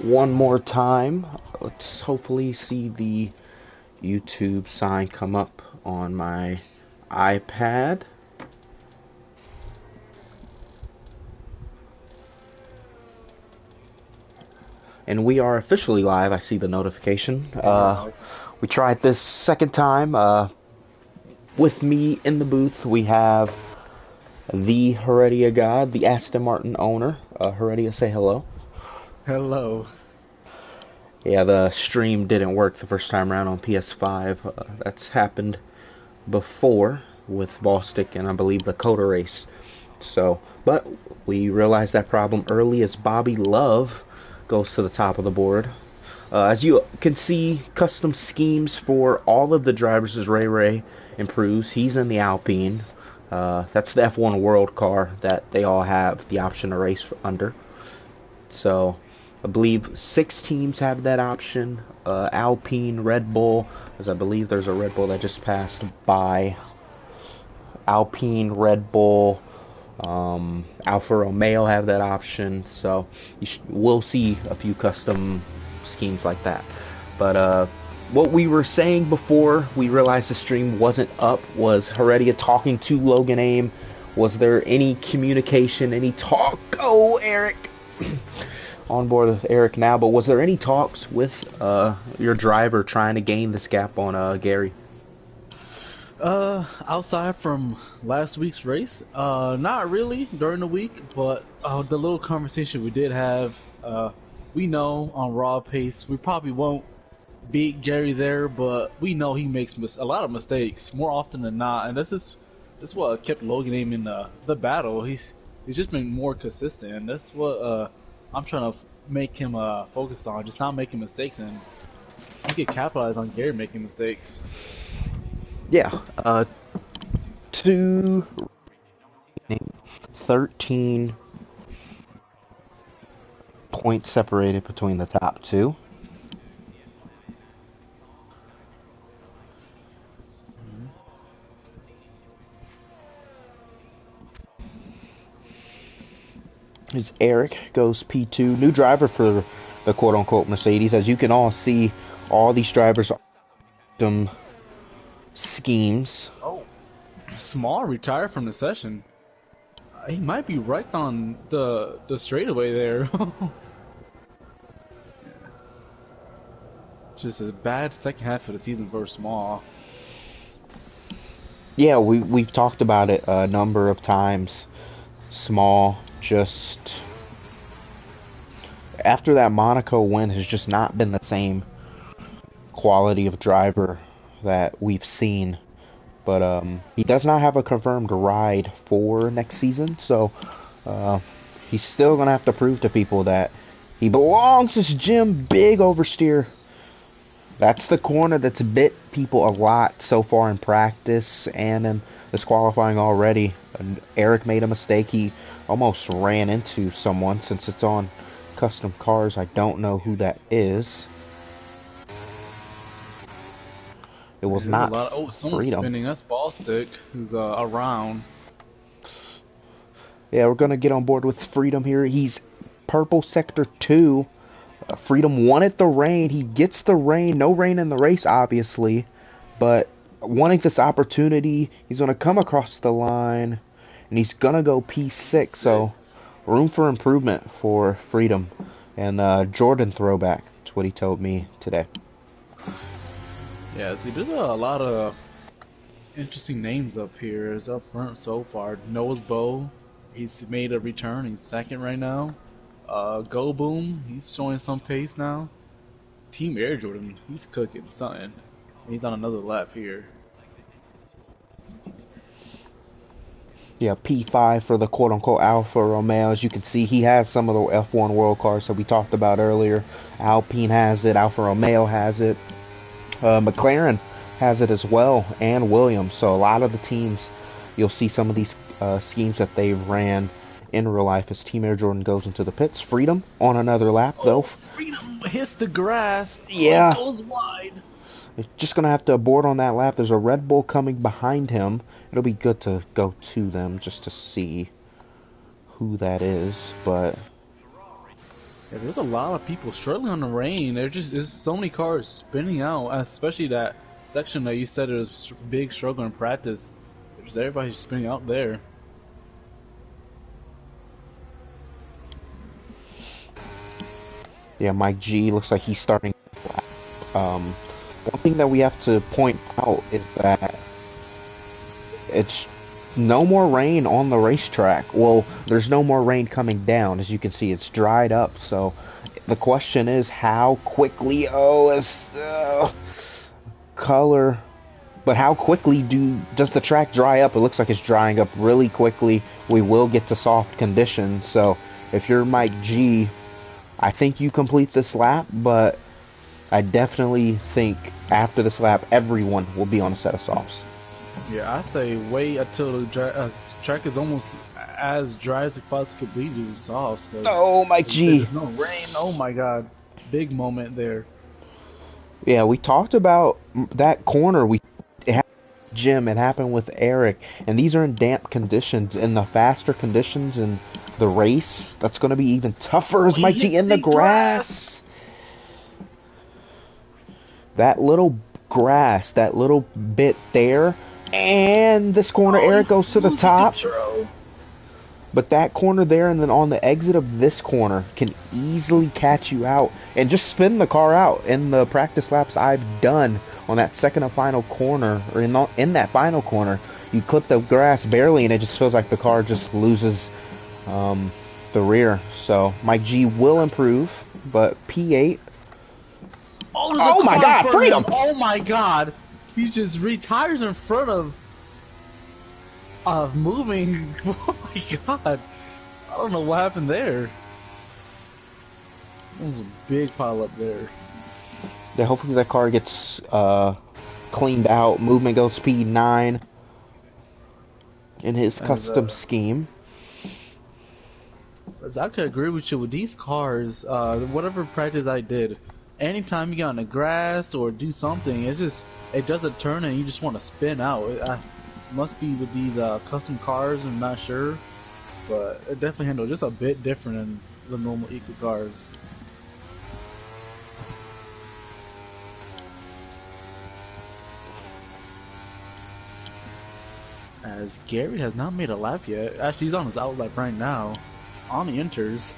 one more time. Let's hopefully see the YouTube sign come up on my iPad. And we are officially live. I see the notification. Yeah, you're live. We tried this second time. With me in the booth, we have the Heredia God, the Aston Martin owner. Heredia, say hello. Hello. Yeah, the stream didn't work the first time around on PS5. That's happened before with Ballstick and I believe the Coda race. But we realized that problem early as Bobby Love goes to the top of the board. As you can see, custom schemes for all of the drivers as Ray Ray improves. He's in the Alpine. That's the F1 World car that they all have the option to race under. So I believe 6 teams have that option. Alpine, Red Bull, as I believe there's a Red Bull that just passed by. Alpine, Red Bull, Alfa Romeo have that option. So we'll see a few custom schemes like that. But what we were saying before we realized the stream wasn't up was Heredia talking to Logan Aim. Was there any communication, any talk? Oh, Eric! On board with Eric now, but was there any talks with your driver trying to gain this gap on Gary? Outside from last week's race, not really during the week, but the little conversation we did have, we know on raw pace we probably won't beat Gary there, but we know he makes a lot of mistakes more often than not, and this is what kept Logan Aim in the battle. He's just been more consistent, and that's what I'm trying to make him focus on, just not making mistakes, and he could capitalize on Gary making mistakes. Yeah, 2, 13 points separated between the top two. As Eric goes P2, new driver for the quote-unquote Mercedes. As you can all see, all these drivers are some schemes. Oh, Small retired from the session. He might be right on the straightaway there. Just a bad second half of the season for Small. Yeah, we've talked about it a number of times. Small, just after that Monaco win, has just not been the same quality of driver that we've seen. But he does not have a confirmed ride for next season, so he's still gonna have to prove to people that he belongs. This Jim big oversteer. That's the corner that's bit people a lot so far in practice and in this qualifying already. And Eric made a mistake. He almost ran into someone. Since it's on custom cars, I don't know who that is. It was There's a not lot. Someone's Freedom. spinning. That's Ballstick, who's around. Yeah, we're going to get on board with Freedom here. He's purple sector 2. Freedom wanted the rain. He gets the rain. No rain in the race, obviously. But wanting this opportunity, he's going to come across the line. And he's going to go P6. So room for improvement for Freedom. And Jordan throwback. That's what he told me today. Yeah, see, there's a lot of interesting names up here. It's up front so far. Noah's Bow, he's made a return. He's second right now. Go Boom, he's showing some pace now. Team Air Jordan, he's cooking something. He's on another lap here. Yeah, P5 for the quote-unquote Alfa Romeo. As you can see, he has some of the F1 World cars that we talked about earlier. Alpine has it. Alfa Romeo has it. McLaren has it as well, and Williams. So a lot of the teams, you'll see some of these schemes that they ran in real life as Team Air Jordan goes into the pits. Freedom on another lap, though. Freedom hits the grass. Yeah. It goes wide. It's just going to have to abort on that lap. There's a Red Bull coming behind him. It'll be good to go to them just to see who that is, but Yeah, there's a lot of people struggling on the rain. There's so many cars spinning out, and especially that section that you said is big struggle in practice. There's everybody spinning out there. Yeah, Mike G looks like he's starting. One thing that we have to point out is that it's no more rain on the racetrack. Well, there's no more rain coming down. As you can see, it's dried up. So the question is how quickly, color, but how quickly does the track dry up? It looks like it's drying up really quickly. We will get to soft conditions. So if you're Mike G, I think you complete this lap, but I definitely think after this lap, everyone will be on a set of softs. Yeah, I say wait until the track is almost as dry as it possibly could be to do softs. Oh, Mike G. There's no rain. Oh my god. Big moment there. Yeah, we talked about that corner. It happened with Jim, it happened with Eric, and these are in damp conditions. In the faster conditions in the race, that's going to be even tougher as Mike G in the grass. That little grass, that little bit there, and this corner, Eric goes to the top. But that corner there and then on the exit of this corner can easily catch you out and just spin the car out. In the practice laps I've done on that second and final corner, or in that final corner, you clip the grass barely and it just feels like the car just loses the rear. So Mike G will improve, but P8. Oh my god, freedom! Oh my god! He just retires in front of moving. Oh my god! I don't know what happened there. There was a big pile up there. Yeah, hopefully that car gets cleaned out. Movement goes speed 9 in his custom scheme. I could agree with you with these cars. Whatever practice I did, anytime you get on the grass or do something, it does a turn and you just want to spin out. It must be with these custom cars, I'm not sure, but it definitely handles just a bit different than the normal eco cars. As Gary has not made a lap yet. Actually, he's on his out lap right now. On the inters.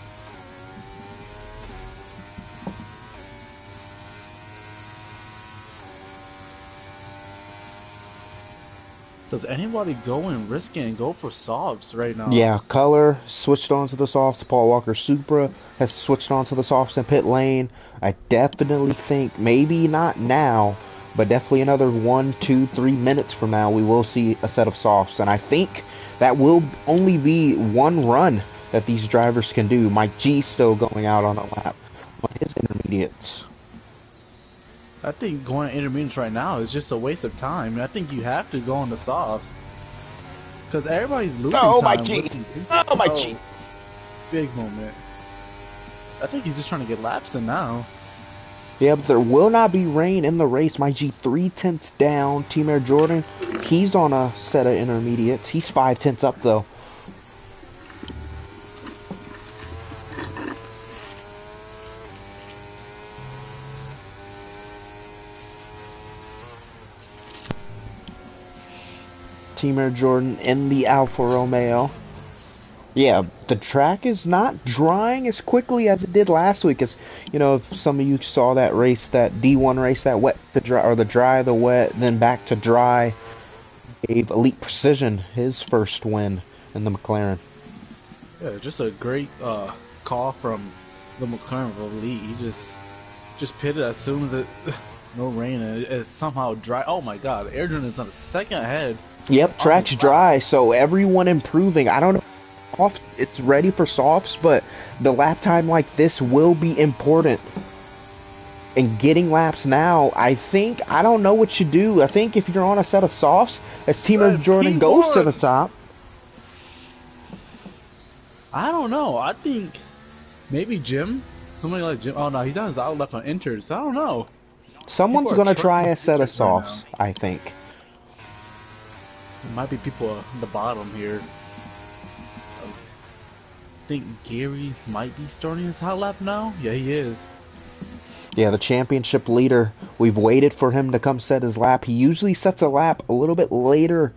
Does anybody go and risk it and go for softs right now? Yeah, Color switched on to the softs. Paul Walker Supra has switched on to the softs in pit lane. I definitely think, maybe not now, but definitely another 1, 2, 3 minutes from now, we will see a set of softs. And I think that will only be one run that these drivers can do. Mike G still going out on a lap on his intermediates. I think going to intermediates right now is just a waste of time. I think you have to go on the softs. Because everybody's losing time. Oh, Mike G! Oh, Mike G! Big moment. I think he's just trying to get laps in now. Yeah, but there will not be rain in the race. Mike G 3/10 down. Team Air Jordan, he's on a set of intermediates. He's 5/10 up though. Team Air Jordan in the Alfa Romeo. Yeah, the track is not drying as quickly as it did last week. As you know, if some of you saw that race, that D1 race, that wet to dry, or the dry the wet, then back to dry, gave Elite Precision his first win in the McLaren. Yeah, just a great call from the McLaren of Elite. He just pitted as soon as it no rain and it's somehow dry. Oh my God, Adrian is on a second ahead. Yep, track's dry, so everyone improving. I don't know if it's ready for softs, but the lap time like this will be important. And getting laps now, I don't know what you do. I think if you're on a set of softs, as Team Air Jordan goes to the top. I don't know. I think maybe Jim. Somebody like Jim. Oh no, he's on his out left on inters. So I don't know. Someone's going to try a set of softs, I think. There might be people at the bottom here. I think Gary might be starting his hot lap now. Yeah, he is. Yeah, the championship leader. We've waited for him to come set his lap. He usually sets a lap a little bit later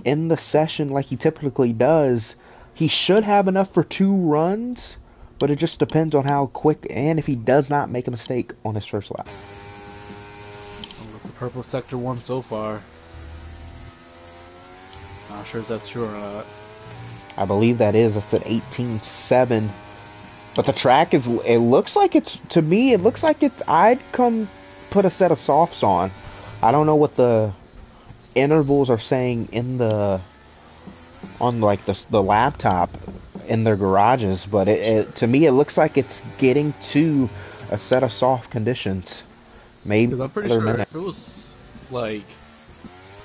in the session like he typically does. He should have enough for 2 runs, but it just depends on how quick and if he does not make a mistake on his first lap. Oh, it's the purple sector 1 so far. Not sure if that's true or not. I believe that is. It's at 18.7. But the track is, it looks like it's, to me, it looks like it's, I'd come put a set of softs on. I don't know what the intervals are saying in the, on like the laptop in their garages, but to me it looks like it's getting to a set of soft conditions. Maybe I'm pretty sure if it was like,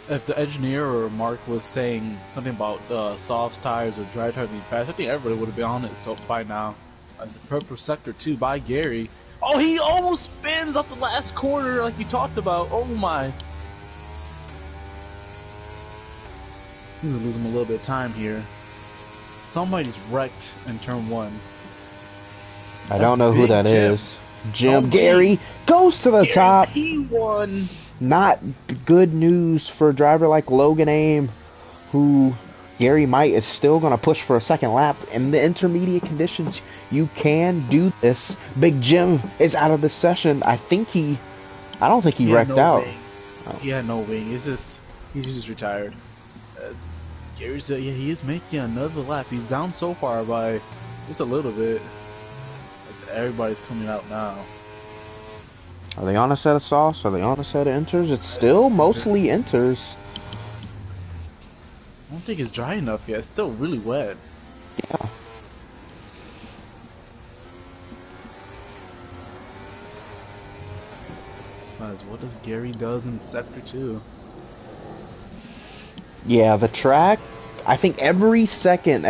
if the engineer or Mark was saying something about soft tires or dry tires being fast, I think everybody would have been on it so by now. It's a purple sector 2 by Gary. Oh, he almost spins off the last corner like you talked about. Oh my. He's losing a little bit of time here. Somebody's wrecked in turn 1. I don't know who that is. Jim Gary goes to the top. He won. Not good news for a driver like Logan Aim, who Gary Might is still going to push for a second lap. In the intermediate conditions, you can do this. Big Jim is out of the session. I don't think he wrecked out. Oh. He had no wing. He's just retired. Gary's, yeah, he is making another lap. He's down so far by just a little bit. As everybody's coming out now. Are they on a set of softs? Are they on a set of inters? It's still mostly inters. I don't think it's dry enough yet. It's still really wet. Yeah. As what does Gary does in sector 2? Yeah, the track, I think every second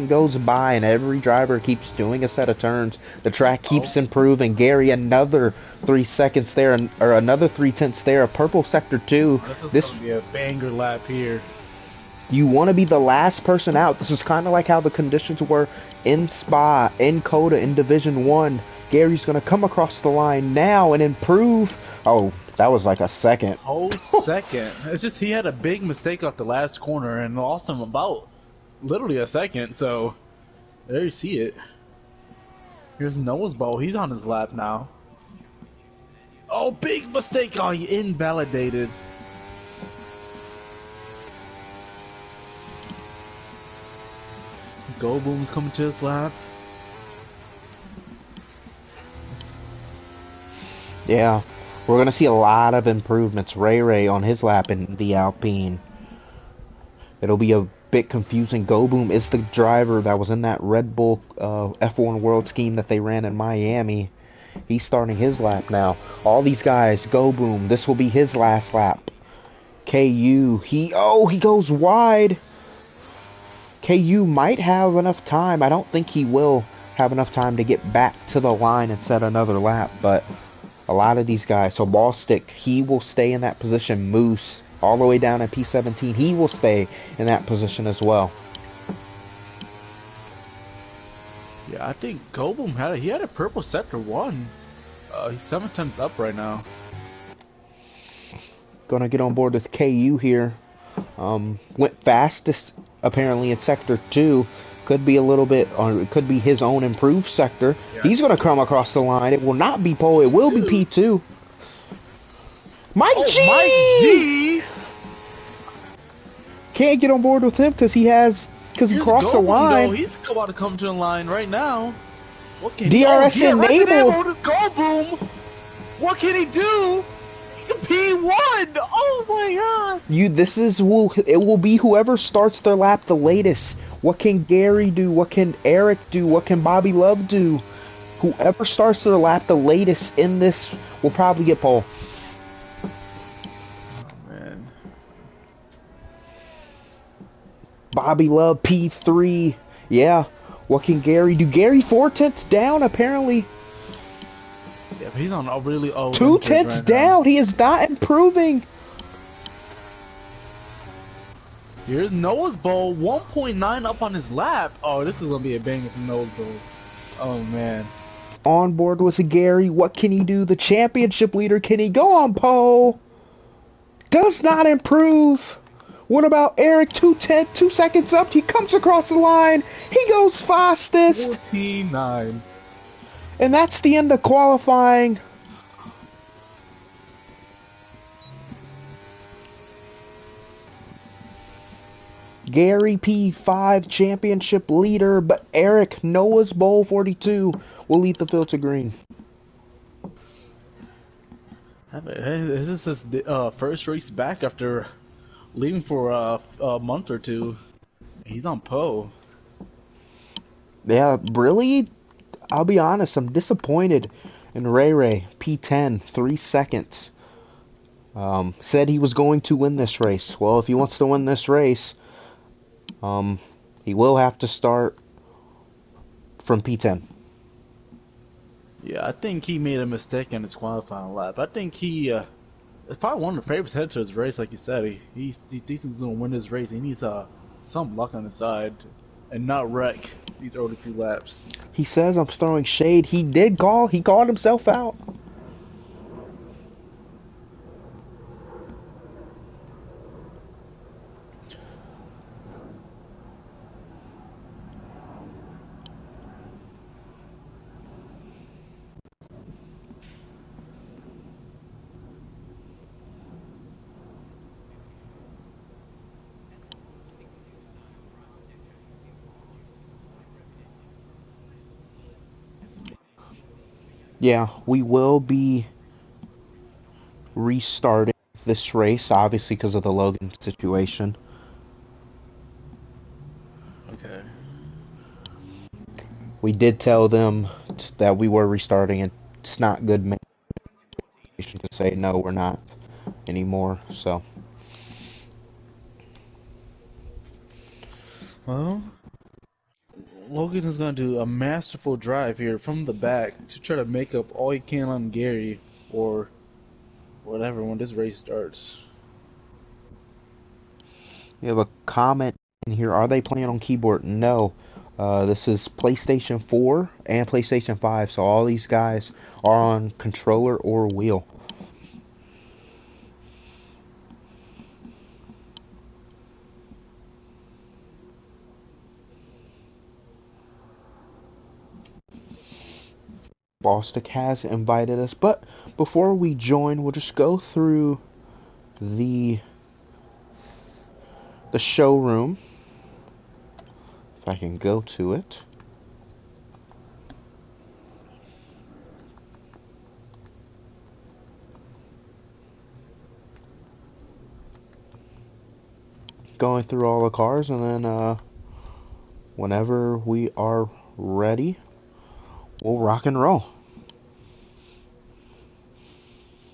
goes by and every driver keeps doing a set of turns, the track keeps improving. Gary, another 3 seconds there, or another 3/10 there, a purple sector 2. This is going to be a banger lap here. You want to be the last person out. This is kind of like how the conditions were in Spa, in Coda, in Division 1. Gary's going to come across the line now and improve. Oh, that was like a second. Whole second. It's just he had a big mistake off the last corner and lost him about literally a second. So there you see it. Here's Noah's ball. He's on his lap now. Oh, big mistake. Oh, he invalidated. Go Boom's coming to his lap. Yeah. We're going to see a lot of improvements. Ray on his lap in the Alpine. It'll be a bit confusing. Go Boom is the driver that was in that Red Bull F1 World scheme that they ran in Miami. He's starting his lap now. All these guys, Go Boom, this will be his last lap. KU, he goes wide. KU might have enough time. I don't think he will have enough time to get back to the line and set another lap, but a lot of these guys, so Ballstick, he will stay in that position. Moose, all the way down at P17, he will stay in that position as well. Yeah, I think Goldblum had a purple sector 1. He's 7/10 up right now. Gonna get on board with KU here. Went fastest apparently in sector 2. Could be a little bit, or it could be his own improved sector. Yeah. He's going to come across the line. It will not be pole. It will be P2. Mike G! Can't get on board with him because he crossed the line. He's about to come to the line right now. What can DRS enabled. Go Boom! What can he do? P1! Oh my god! It will be whoever starts their lap the latest. What can Gary do? What can Eric do? What can Bobby Love do? Whoever starts their lap the latest in this will probably get pole. Oh man. Bobby Love P3. Yeah. What can Gary do? Gary 4/10 down apparently. Yeah, but he's on a really 2/10 right down. He is not improving. Here's Noah's Bowl, 1.9 up on his lap. Oh, this is gonna be a banger from Noah's Bowl. Oh man. On board with Gary. What can he do? The championship leader. Can he go on pole? Does not improve. What about Eric? 2:10, 2 seconds up. He comes across the line. He goes fastest. 14.9. And that's the end of qualifying. Gary P5 championship leader, but Eric Noah's Bowl 42 will lead the field to green. This is his first race back after leaving for a month or two. He's on pole. Yeah, really, I'll be honest, I'm disappointed in Ray Ray. P10, 3 seconds. Said he was going to win this race. Well, if he wants to win this race, he will have to start from P10. Yeah, I think he made a mistake in his qualifying lap. I think he it's probably one of the favorites headed to his race, like you said. He thinks he's gonna win this race. He needs some luck on his side and not wreck these early few laps. He says I'm throwing shade. He called himself out. Yeah, we will be restarting this race, obviously because of the Logan situation. Okay. We did tell them that we were restarting, and it's not good to say no, we're not anymore. So, Well, Logan is gonna do a masterful drive here from the back to try to make up all he can on Gary or whatever when this race starts. we have a comment in here. Are they playing on keyboard? No. This is PlayStation 4 and PlayStation 5, so all these guys are on controller or wheel. Bostic has invited us, but before we join, we'll just go through the showroom. If I can go to it. Going through all the cars, and then whenever we are ready, we'll rock and roll.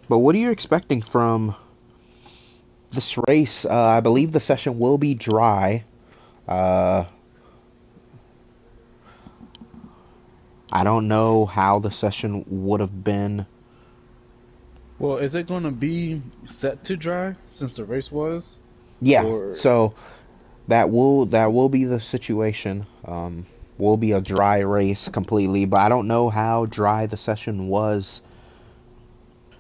But what are you expecting from this race? I believe the session will be dry. I don't know how the session would have been. Well, is it going to be set to dry since the race was? Yeah, Or so that will be the situation. Will be a dry race completely, but I don't know how dry the session was.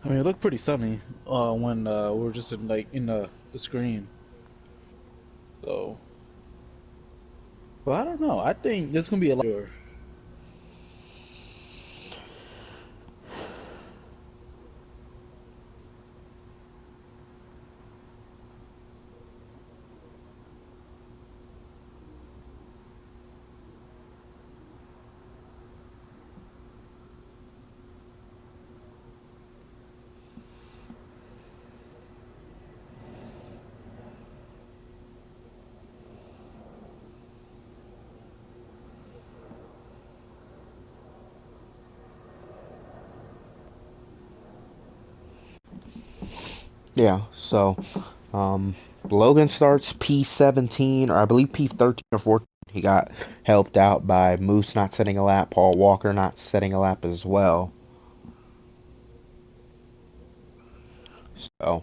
I mean, it looked pretty sunny when we were just in the screen. So, but I don't know. I think there's gonna be a lot. Sure. Yeah, so Logan starts P17, or I believe P13 or 14. He got helped out by Moose not setting a lap, Paul Walker not setting a lap as well. So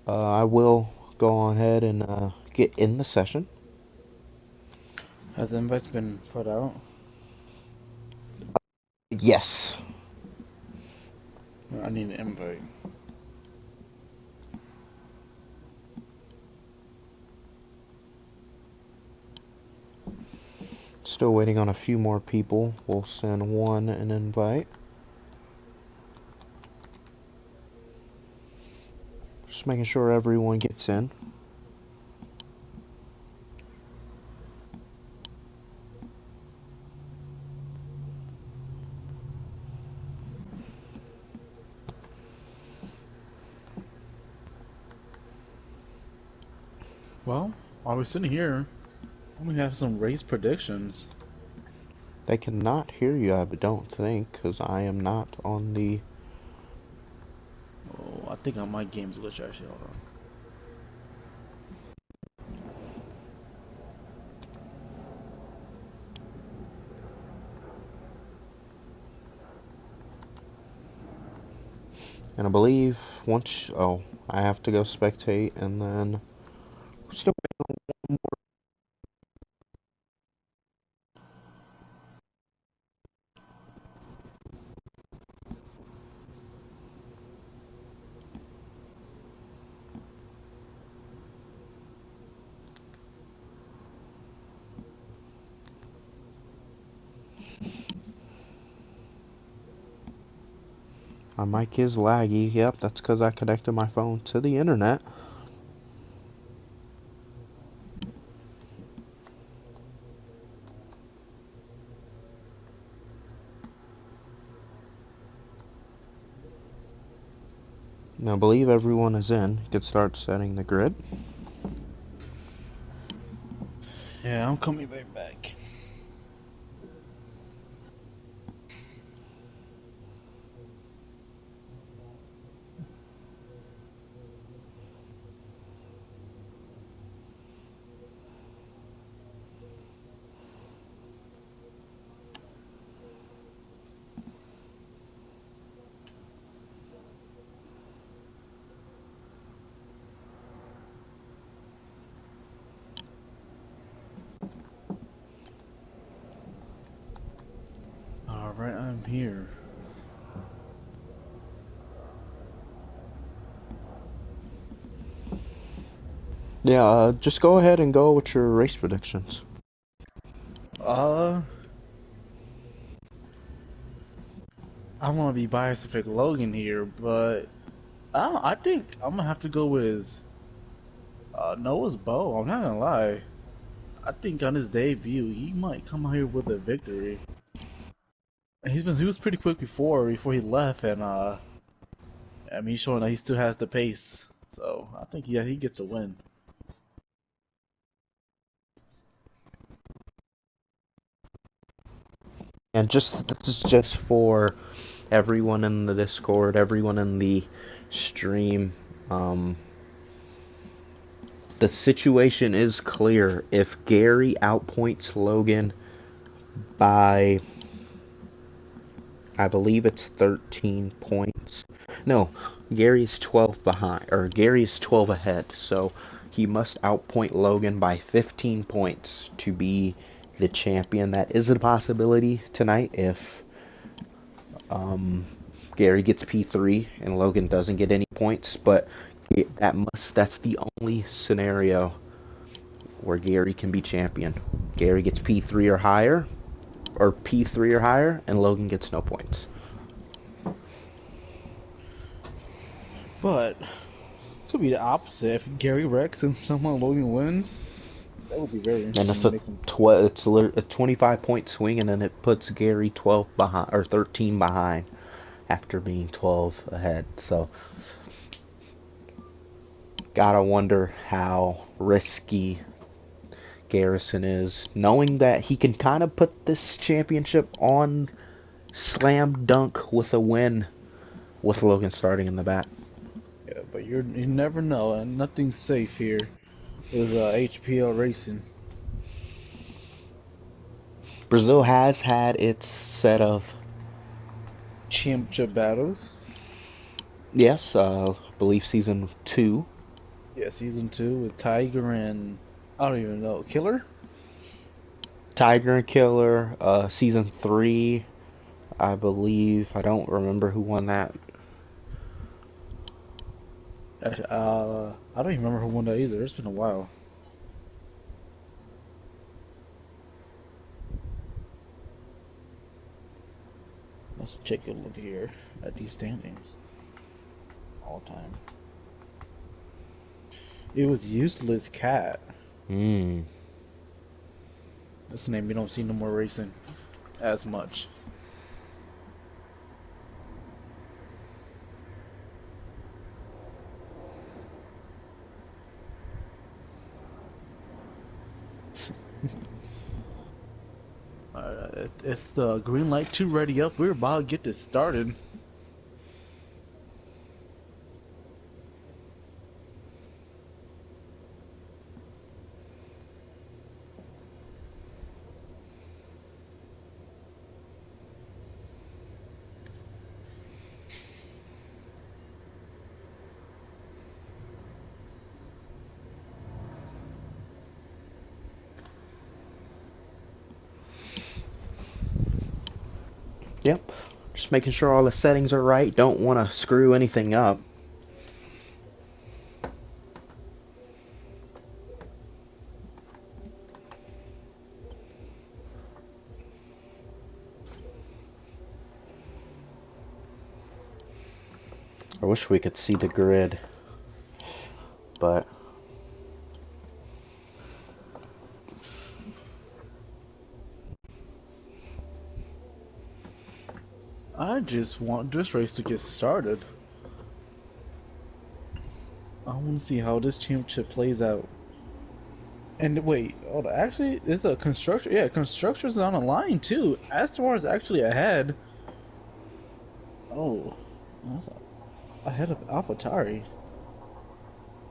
I will go on ahead and get in the session. Has the invites been put out? Yes. I need an invite. Still waiting on a few more people. We'll send one an invite. Just making sure everyone gets in. Well, while we're sitting here, we have some race predictions. They cannot hear you, I don't think, because I am not on the... Oh, I think on my game's glitch actually. Hold on. And I believe once... Oh, I have to go spectate, and then... Still waiting on one more. My mic is laggy. Yep, that's because I connected my phone to the internet. Now, I believe everyone is in. You can start setting the grid. Yeah, I'm coming right back. Alright, I'm here. Yeah, just go ahead and go with your race predictions. I don't want to be biased to pick Logan here, but I think I'm gonna have to go with Noah's Bow. I'm not gonna lie. I think on his debut, he might come out here with a victory. And he was pretty quick before he left, and I mean, he's showing that he still has the pace. So I think he gets a win. And this is just for everyone in the Discord, everyone in the stream. The situation is clear. If Gary outpoints Logan by, I believe it's 13 points. No, Gary's 12 behind, or Gary's 12 ahead. So he must outpoint Logan by 15 points to be the champion. That is a possibility tonight if Gary gets P3 and Logan doesn't get any points, but that's the only scenario where Gary can be champion. Gary gets P3 or higher, and Logan gets no points. But could be the opposite. If Gary wrecks and somehow Logan wins, that would be very And interesting. it's a 25-point swing, and then it puts Gary 12 behind or 13 behind after being 12 ahead. So gotta wonder how risky Garrison is, knowing that he can kind of put this championship on slam dunk with a win with Logan starting in the back. Yeah, but you never know, and nothing's safe here. With HPL racing. Brazil has had its set of Championship battles. yes, I believe season 2. Yeah, season 2 with Tiger and I don't even know Killer. Tiger and Killer, season 3, I believe. I don't remember who won that. I don't even remember who won that either. It's been a while. Let's check a look here at these standings. All time. It was Useless Cat. Hmm. That's the name. You don't see no more racing as much. It's the green light 2 ready up. We're about to get this started. Yep. Just making sure all the settings are right. Don't want to screw anything up. I wish we could see the grid, but I just want this race to get started. I want to see how this championship plays out. And wait, hold on. Actually, it's a constructor. Yeah, constructors on a line too. Aston Martin's actually ahead. Oh, that's ahead of AlphaTauri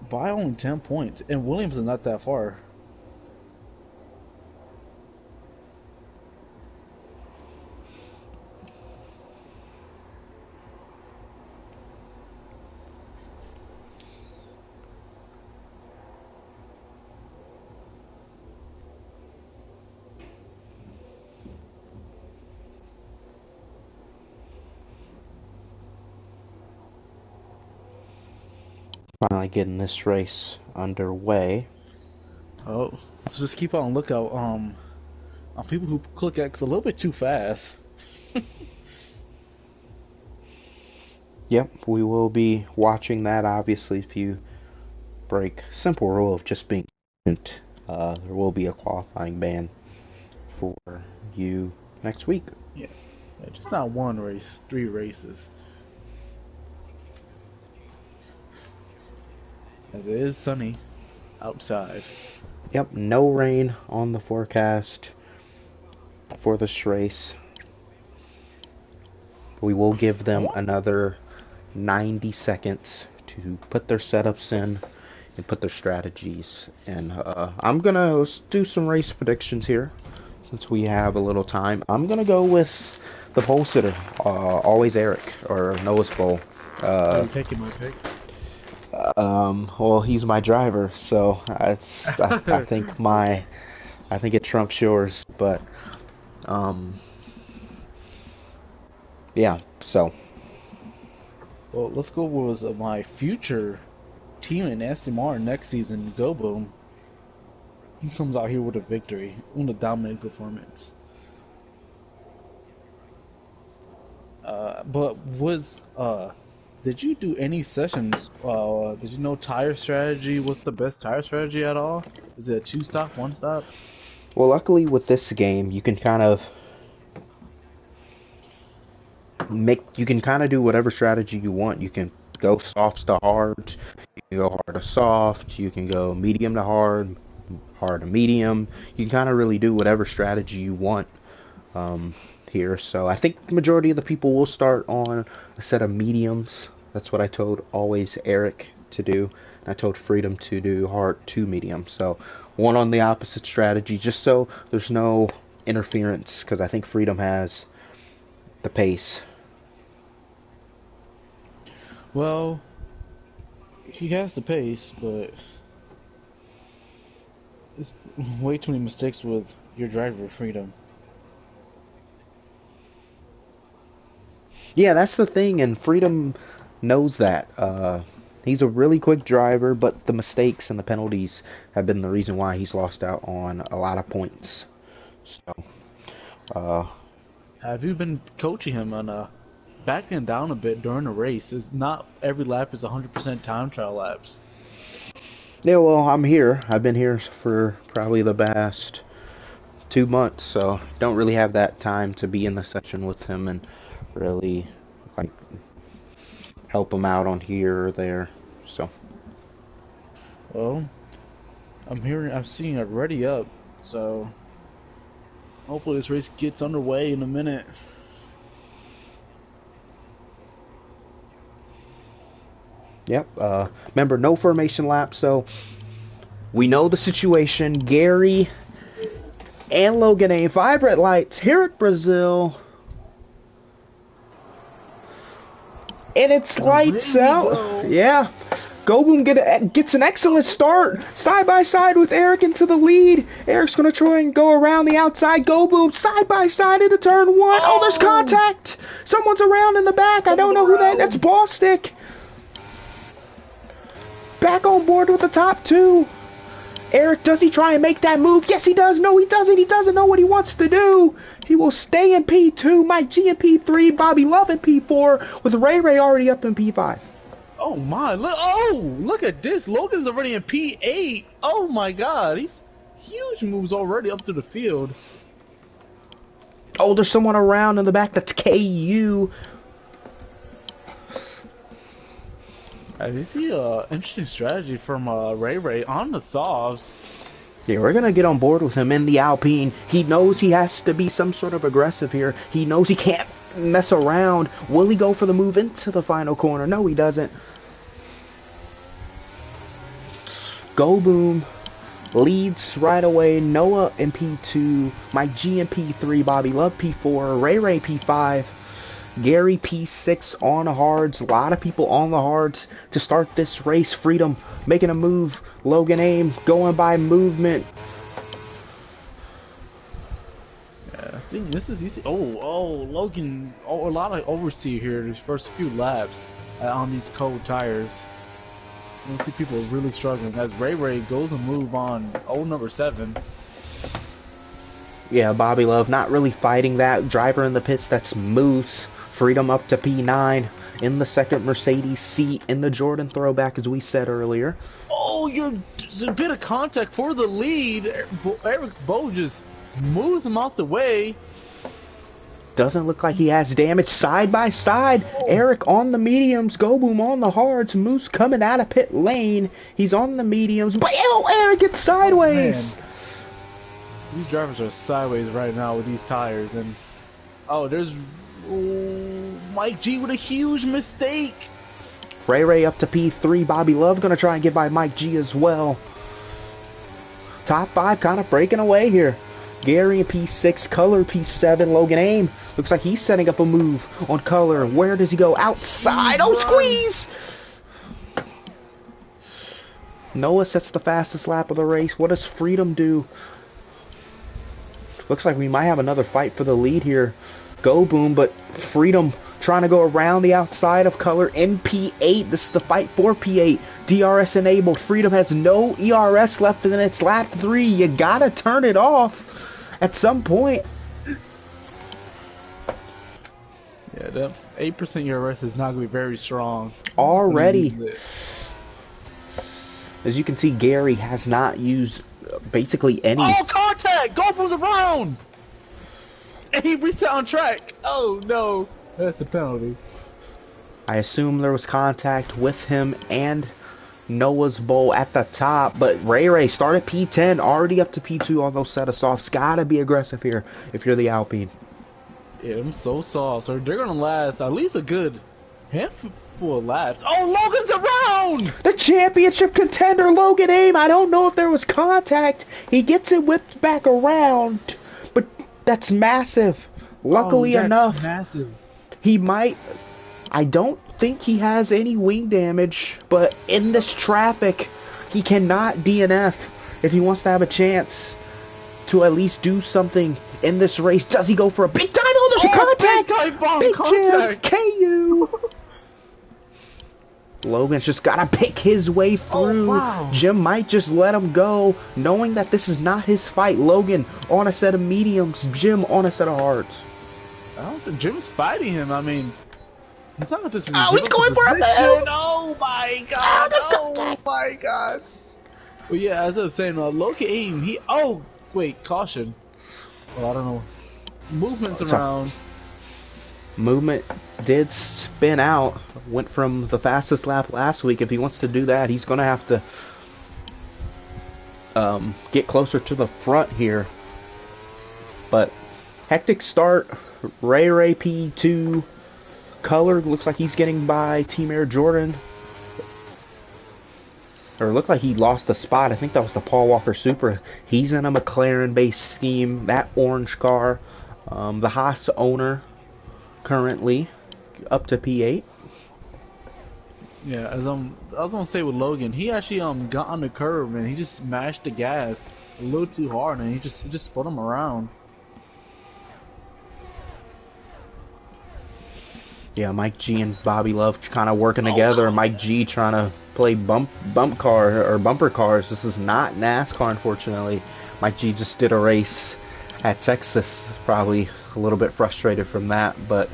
by only 10 points, and Williams is not that far. finally getting this race underway. Oh, let's just keep on lookout. On people who click X a little bit too fast. Yep, we will be watching that. Obviously, if you break simple rule of just being patient, there will be a qualifying ban for you next week. Yeah, just not one race, 3 races. As it is sunny outside. Yep, no rain on the forecast for this race. We will give I them want. another 90 seconds to put their setups in and put their strategies. And I'm going to do some race predictions here since we have a little time. I'm going to go with the pole sitter, always Eric, or Noah's pole. Are Uh, you taking my pick? well, he's my driver, so I think it trumps yours, but um, yeah. So Well, let's go with my future team in Aston Martin next season. Go Boom. He comes out here with a victory, with a dominant performance. But did you do any sessions? Did you know tire strategy? What's the best tire strategy at all? Is it a 2 stop, 1 stop? well, luckily with this game, you can kind of do whatever strategy you want. You can go soft to hard, you can go hard to soft, you can go medium to hard, hard to medium. You can kind of really do whatever strategy you want um, here. So I think the majority of the people will start on a set of mediums. That's what I told always Eric to do. And I told Freedom to do hard to medium. So one on the opposite strategy, just so there's no interference, because I think Freedom has the pace. Well, he has the pace, but it's way too many mistakes with your driver freedom. Yeah, that's the thing, and Freedom knows that. He's a really quick driver, but the mistakes and the penalties have been the reason why he's lost out on a lot of points. So, uh, Have you been coaching him on backing down a bit during the race? It's not every lap is 100% time trial laps. yeah, well, I'm here. I've been here for probably the past 2 months, so don't really have that time to be in the session with him and really like help him out on here or there. So, Well, I'm seeing it ready up, so hopefully this race gets underway in a minute. yep. Remember, no formation lap, so we know the situation. Gary and Logan A. 5 red lights here at Brazil. And it's lights out. Go. Yeah. Go Boom gets an excellent start. Side by side with Eric into the lead. Eric's going to try and go around the outside. Go Boom side by side into turn 1. Oh, there's contact. Someone's around in the back. I don't know who that. That's Ballstick. Back on board with the top 2. Eric, does he try and make that move? Yes, he does. No, he doesn't. He doesn't know what he wants to do. He will stay in P2. Mike G in P3. Bobby Love in P4. With Ray Ray already up in P5. Oh my! Look at this. Logan's already in P8. Oh my God! He's huge moves already up to the field. Oh, there's someone around in the back. That's KU. I see a interesting strategy from Ray Ray on the softs. Yeah, we're gonna get on board with him in the Alpine. He knows he has to be some sort of aggressive here. He knows he can't mess around. Will he go for the move into the final corner? No, he doesn't. Go Boom leads right away. Noah in P2, Mike G in P3, Bobby Love P4, Ray Ray P5, Gary P6 on the hards. A lot of people on the hards to start this race. Freedom making a move. Logan Aim going by movement. Yeah, I think this is easy. Logan. A lot of overseer here these first few laps on these cold tires. You see people really struggling as Ray Ray goes a move on number 7. Yeah, Bobby Love not really fighting that. Driver in the pits, that's Moose. Freedom up to P9 in the second Mercedes seat in the Jordan throwback, as we said earlier. Oh, there's a bit of contact for the lead. Eric's Bow just moves him out the way. Doesn't look like he has damage. Side by side, Eric on the mediums, Go Boom on the hards, Moose coming out of pit lane. He's on the mediums, but Eric gets sideways. These drivers are sideways right now with these tires, and there's Mike G with a huge mistake. Ray Ray up to P3, Bobby Love gonna try and get by Mike G as well. Top 5 kind of breaking away here. Gary in P6, Color P7, Logan Aim. Looks like he's setting up a move on Color. Where does he go? Outside. Oh, squeeze! Noah sets the fastest lap of the race. What does Freedom do? Looks like we might have another fight for the lead here. Go Boom, but Freedom trying to go around the outside of Color in P8. This is the fight for P8. DRS enabled. Freedom has no ERS left in its lap 3. You gotta turn it off at some point. Yeah, that 8% ERS is not going to be very strong. Already. As you can see, Gary has not used basically any. Oh, contact! Go Boom's around! And he reset on track. Oh, no. That's the penalty. I assume there was contact with him and Noah's Bowl at the top, but Ray started P10, already up to P2 on those set of softs. Gotta be aggressive here if you're the Alpine. Yeah, I'm so soft. So they're gonna last at least a good handful of laps. Oh, Logan's around! The championship contender, Logan Aim. I don't know if there was contact. He gets it whipped back around, but that's massive. Luckily that's enough, massive. he might I don't think he has any wing damage, but in this traffic, he cannot DNF if he wants to have a chance to at least do something in this race. Does he go for a big time? Oh, there's a contact! Big time bomb Big contact! Jim, KU! Logan's just got to pick his way through. Oh, wow. Jim might just let him go, knowing that this is not his fight. Logan on a set of mediums, Jim on a set of hards. I don't think Jim's fighting him. I mean, he's not just in Oh, he's going for a position. move. Oh my god! Oh, Oh my god! Well, yeah, as I was saying, Logan aim. He. Oh, wait, caution. Well, I don't know. Movements around. Movement did spin out. Went from the fastest lap last week. If he wants to do that, he's going to have to get closer to the front here. But hectic start. Ray P2. Color looks like he's getting by Team Air Jordan. Or it looked like he lost the spot. I think that was the Paul Walker Supra. He's in a McLaren-based scheme. That orange car. The Haas owner currently up to P8. Yeah, as I was gonna say with Logan, he actually got on the curve and he just smashed the gas a little too hard and he just spun him around. Yeah, Mike G and Bobby Love kind of working together. Mike G trying to play bumper cars. This is not NASCAR, unfortunately. Mike G just did a race at Texas. Probably a little bit frustrated from that, but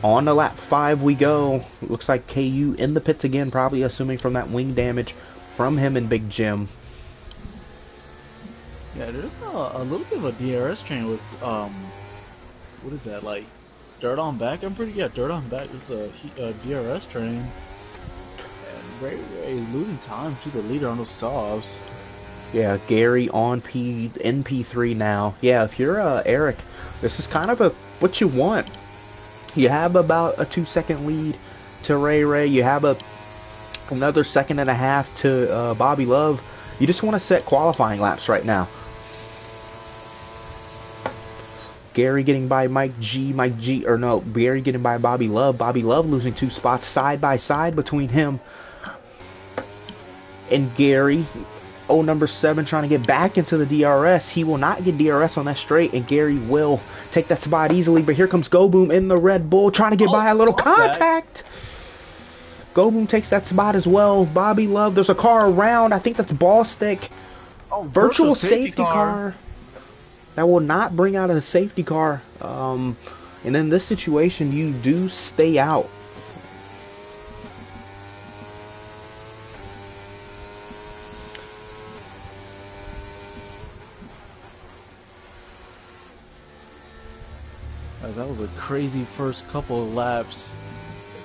on to lap 5 we go. It looks like KU in the pits again, probably assuming from that wing damage from him and Big Jim. Yeah, there's a little bit of a DRS train with what is that, like dirt on back? Dirt on back is a DRS train. And Ray losing time to the leader on those softs. Yeah, Gary on P3 now. Yeah, if you're Eric, this is kind of what you want. You have about a 2-second lead to Ray. You have another 1.5 seconds to Bobby Love. You just want to set qualifying laps right now. Gary getting by Gary getting by Bobby Love. Bobby Love losing 2 spots side by side between him and Gary. Number 7 trying to get back into the DRS. He will not get DRS on that straight, and Gary will take that spot easily. But here comes Go Boom in the Red Bull trying to get by a little contact. Go Boom takes that spot as well. Bobby Love, there's a car around. I think that's Ball Stick. Virtual safety car. That will not bring out a safety car. And in this situation, you do stay out. That was a crazy first couple of laps.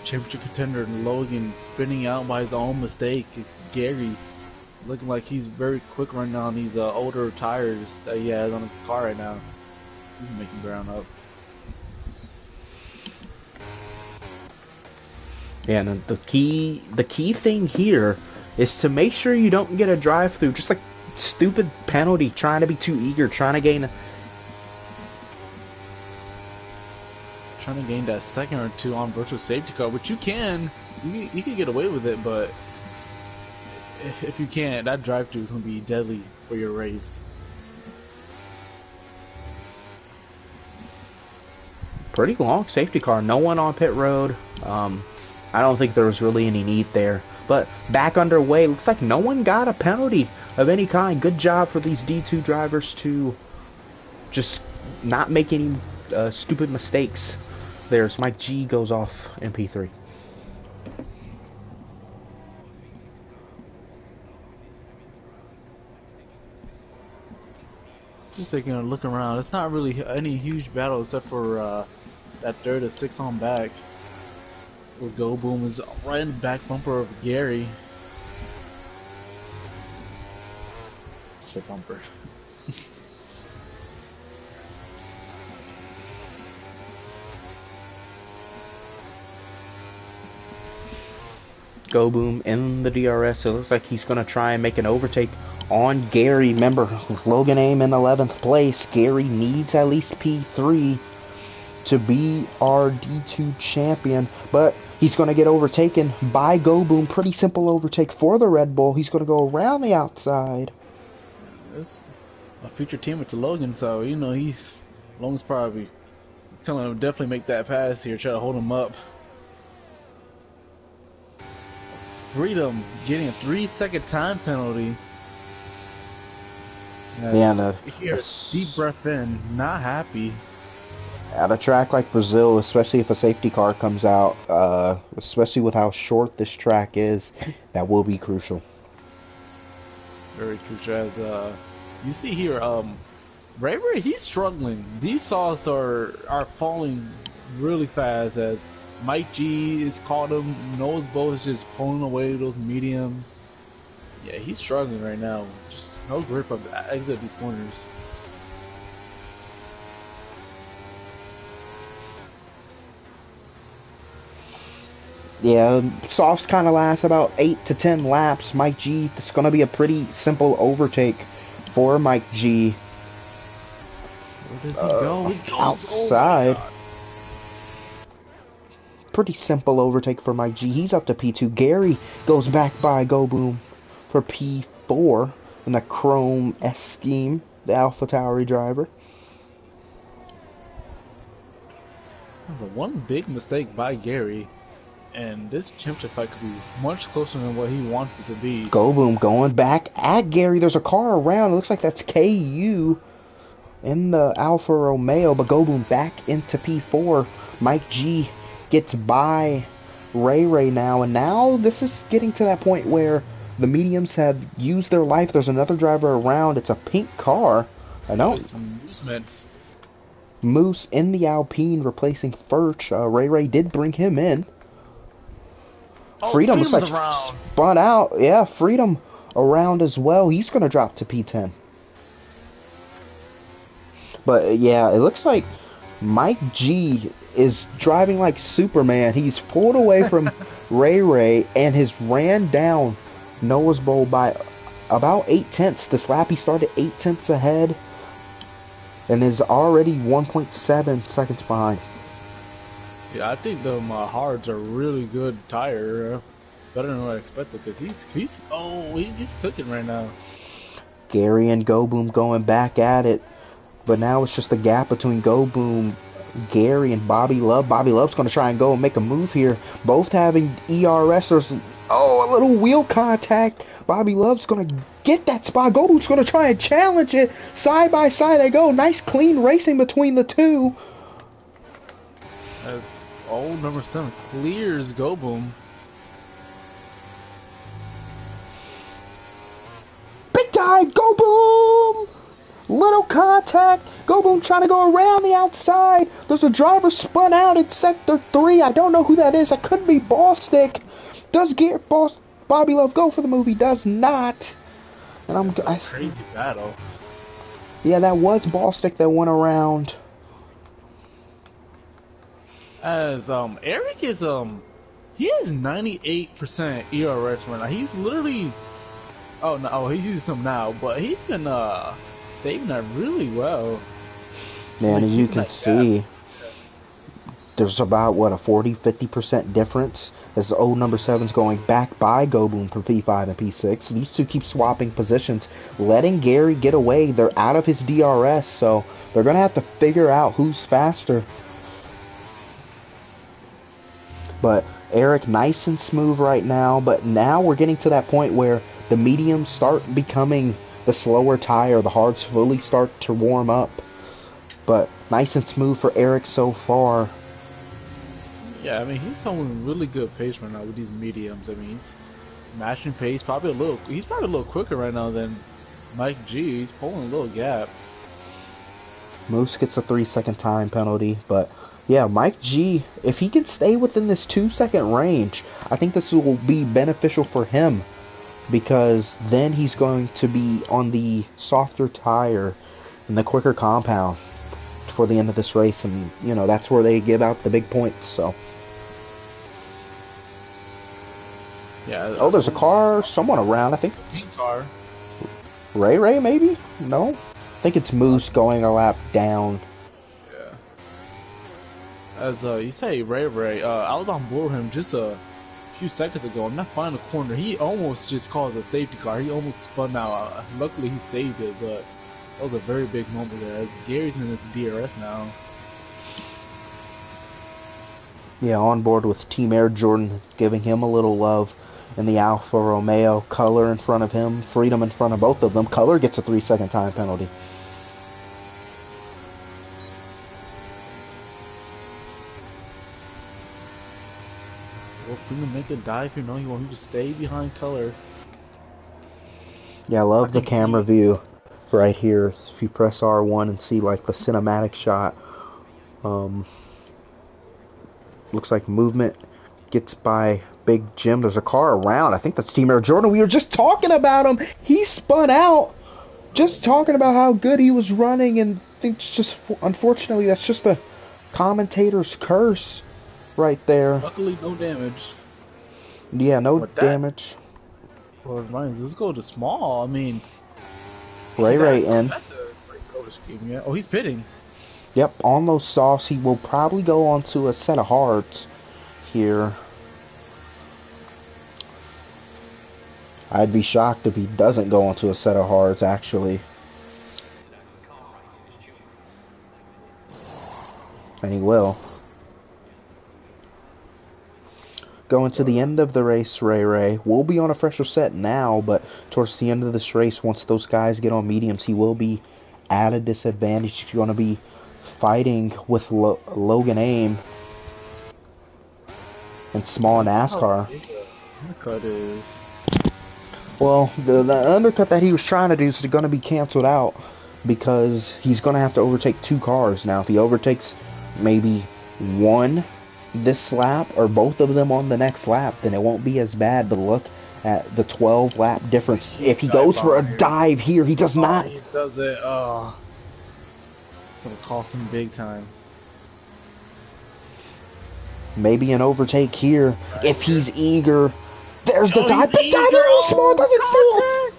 Championship contender Logan spinning out by his own mistake. Gary looking like he's very quick right now on these older tires that he has on his car right now. He's making ground up. Yeah, and the key thing here is to make sure you don't get a drive-through. Just like stupid penalty, trying to be too eager, trying to gain that second or two on virtual safety car, which you can get away with it, but if you can't, that drive-through is going to be deadly for your race. Pretty long safety car, no one on pit road. I don't think there was really any need there, but back underway. Looks like no one got a penalty of any kind. Good job for these D2 drivers to just not make any stupid mistakes. There's Mike G goes off in P3. Just taking a look around. It's not really any huge battle except for that third of 6 on back. Where Go Boom is right in the back bumper of Gary. It's a bumper. Go Boom in the DRS. It looks like he's going to try and make an overtake on Gary. Remember, Logan Aim in 11th place. Gary needs at least P3 to be our D2 champion, but he's going to get overtaken by Go Boom. Pretty simple overtake for the Red Bull. He's going to go around the outside. It's a future teammate to Logan, so you know Logan's probably telling him to definitely make that pass here, try to hold him up. Freedom getting a 3-second time penalty. Yeah, here, deep breath in, not happy. At a track like Brazil, especially if a safety car comes out, especially with how short this track is, that will be crucial. Very crucial. As you see here, Ray Ray, he's struggling. These sauce are falling really fast as Mike G is caught him. Nose Bow is just pulling away those mediums. Yeah, he's struggling right now. Just no grip of the exit of these corners. Yeah, softs kind of last about 8 to 10 laps. Mike G, it's going to be a pretty simple overtake for Mike G. Where does he go? He goes outside. Pretty simple overtake for Mike G. He's up to P2. Gary goes back by Go Boom for P4 in the Chrome S scheme, the Alpha Tauri driver. One big mistake by Gary, and this championship fight could be much closer than what he wants it to be. Go Boom going back at Gary. There's a car around. It looks like that's KU in the Alfa Romeo, but Go Boom back into P4. Mike G gets by Ray Ray now, and now this is getting to that point where the mediums have used their life. There's another driver around. It's a pink car. I know. Moose in the Alpine replacing Furch. Ray Ray did bring him in. Freedom looks like spun out. Yeah, Freedom around as well. He's going to drop to P10. But yeah, it looks like Mike G is driving like Superman. He's pulled away from Ray Ray and has ran down Noah's Bowl by about 8/10. This lap he started 8/10 ahead and is already 1.7 seconds behind. Yeah, I think the hards are really good tire. Better than what I expected because he's cooking right now. Gary and Go Boom going back at it, but now it's just a gap between Go Boom, Gary, and Bobby Love. Bobby Love's going to try and go and make a move here. Both having ERS. There's a little wheel contact. Bobby Love's going to get that spot. Go Boom's going to try and challenge it. Side by side they go. Nice clean racing between the two. That's number 7 clears Go Boom. Big time, Go Boom! Little contact. Go Boom trying to go around the outside. There's a driver spun out in sector 3. I don't know who that is. That could be Ballstick. Does Bobby Love go for the move? He does not. And crazy battle. Yeah, that was Ballstick that went around. As Eric is he has 98% ERS right now. He's literally he's using some now, but he's been saving that really well. Man, as you can see, there's about a 40-50% difference as the old number 7's going back by Go Boom for P5 and P6. These two keep swapping positions, letting Gary get away. They're out of his DRS, so they're gonna have to figure out who's faster. But Eric nice and smooth right now, but now we're getting to that point where the mediums start becoming the slower tire. The hards slowly start to warm up. But nice and smooth for Eric so far. Yeah, I mean, he's holding really good pace right now with these mediums. I mean, he's matching pace, he's probably a little quicker right now than Mike G. He's pulling a little gap. Moose gets a 3-second time penalty, but yeah, Mike G, if he can stay within this 2-second range, I think this will be beneficial for him because then he's going to be on the softer tire and the quicker compound for the end of this race, and you know that's where they give out the big points. So yeah. Oh, there's a car, someone around. I think pink car. Ray Ray, maybe? No, I think it's Moose going a lap down. as you say, Ray Ray, I was on board with him just a few seconds ago. In that final corner, he almost just caused a safety car. He almost spun out. Luckily, he saved it, but that was a very big moment there. As Gary's in his DRS now. Yeah, on board with Team Air Jordan, giving him a little love in the Alfa Romeo. Color in front of him, Freedom in front of both of them. Color gets a 3-second time penalty. Will Freedom make a dive here? No, he won't. He just stay behind Color. Yeah, I love the camera view right here. If you press R1 and see like the cinematic shot, looks like movement gets by Big Jim. There's a car around. I think that's Team Air Jordan. We were just talking about him. He spun out. Just talking about how good he was running, and think just unfortunately that's just a commentator's curse right there. Luckily, no damage. Yeah, no damage. Well, it reminds us, let's go to small. I mean, Ray in. That's a great color scheme. Yeah. Oh, he's pitting. Yep, on those softs, he will probably go onto a set of hards here. I'd be shocked if he doesn't go onto a set of hards, actually. And he will. Going to the end of the race, Ray will be on a fresher set now, but towards the end of this race, once those guys get on mediums, he will be at a disadvantage. He's going to be fighting with Logan Aim and small NASCAR. Undercut is. Well, the undercut that he was trying to do is going to be canceled out because he's going to have to overtake 2 cars. Now, if he overtakes maybe one this lap or both of them on the next lap, then it won't be as bad. But look at the 12 lap difference. If he goes for a dive here, he does not. He does it. Oh. It's going to cost him big time. Maybe an overtake here if he's eager. There's the dive. But Daniel Small doesn't see it.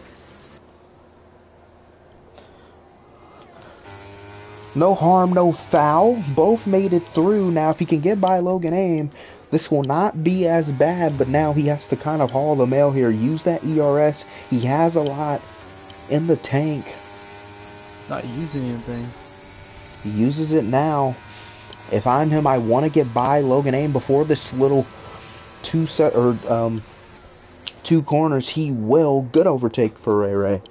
No harm, no foul. Both made it through. Now, if he can get by Logan Aim, this will not be as bad. But now he has to kind of haul the mail here. Use that ERS. He has a lot in the tank. Not using anything. He uses it now. If I'm him, I want to get by Logan Aim before this little two corners. He will. Good overtake for Ray.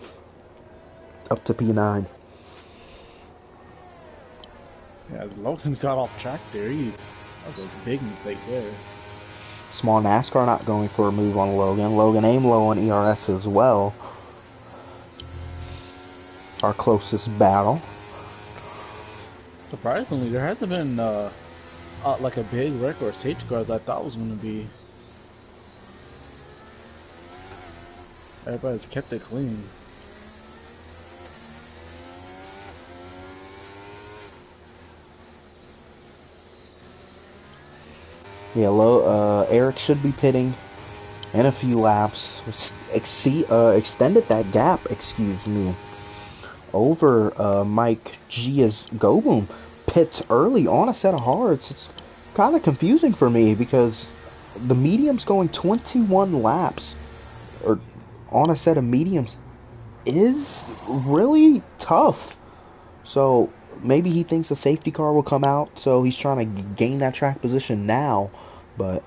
Up to P9. Yeah, Logan got off track there. That was a big mistake there. Small NASCAR not going for a move on Logan. Logan Aim low on ERS as well. Our closest battle. Surprisingly, there hasn't been like a big wreck or safety car as I thought it was going to be. Everybody's kept it clean. Yeah, Eric should be pitting in a few laps. Extended that gap, excuse me, over Mike G as Go Boom pits early on a set of hards. It's kind of confusing for me because the medium's going 21 laps or on a set of mediums is really tough. So maybe he thinks a safety car will come out, so he's trying to gain that track position now. But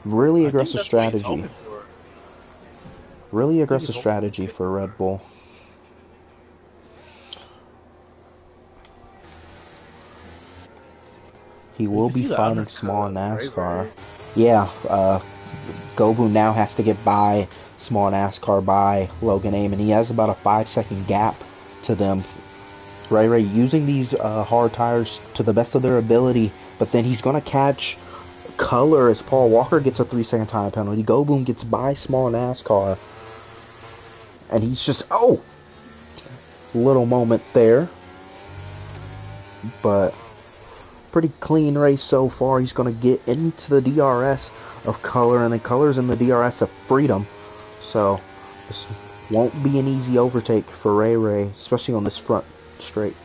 really aggressive strategy. Really aggressive strategy for Red Bull. He will be fighting small NASCAR. Yeah, Go Boom now has to get by small NASCAR by Logan Aim, and he has about a 5-second gap to them. Ray using these hard tires to the best of their ability, but then he's going to catch Color as Paul Walker gets a 3-second time penalty. Go Boom gets by small NASCAR, and he's just, little moment there. But pretty clean race so far. He's going to get into the DRS of Color, and then Color's in the DRS of Freedom. So this won't be an easy overtake for Ray, especially on this front straight.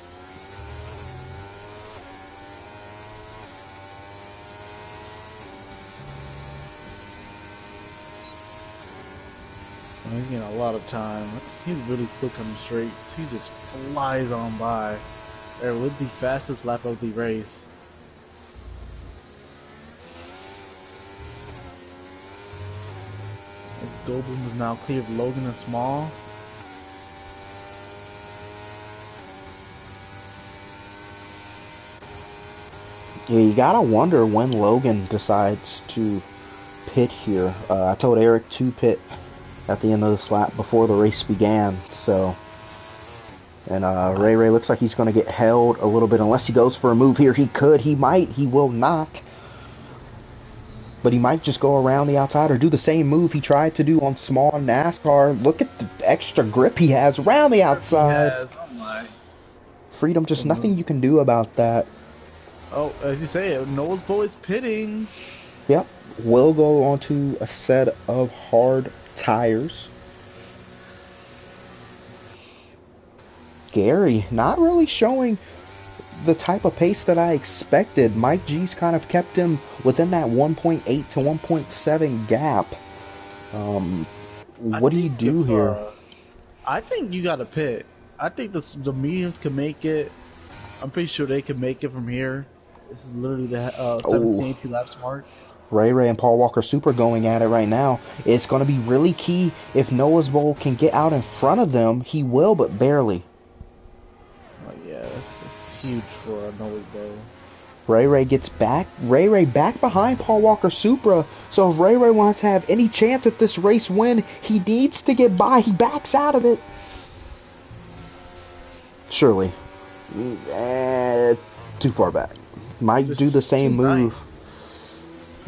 He's getting a lot of time. He's really quick on the straights. He just flies on by. There with the fastest lap of the race. As Goldblum is now clear of Logan and Small. Yeah, you gotta wonder when Logan decides to pit here. I told Eric to pit at the end of this lap before the race began, so... And Ray Ray looks like he's going to get held a little bit unless he goes for a move here. He could, he might, he will not. But he might just go around the outside or do the same move he tried to do on small NASCAR. Look at the extra grip he has around the outside. Yes, oh my. Freedom, just nothing you can do about that. Oh, as you say, Noah's Boy is pitting. Yep, we'll go onto a set of hard tires. Gary not really showing the type of pace that I expected. Mike G's kind of kept him within that 1.8 to 1.7 gap. What do you do here? I think you got to pit. I think the mediums can make it. I'm pretty sure they can make it from here. This is literally the 17-18 laps mark. Ray Ray and Paul Walker Super going at it right now. It's going to be really key if Noah's Bowl can get out in front of them. He will, but barely. Oh, yeah, that's huge for Noah's Bowl. Ray Ray gets back. Ray Ray back behind Paul Walker Supra. So if Ray Ray wants to have any chance at this race win, he needs to get by. He backs out of it. Surely. Too far back. Might do the same move.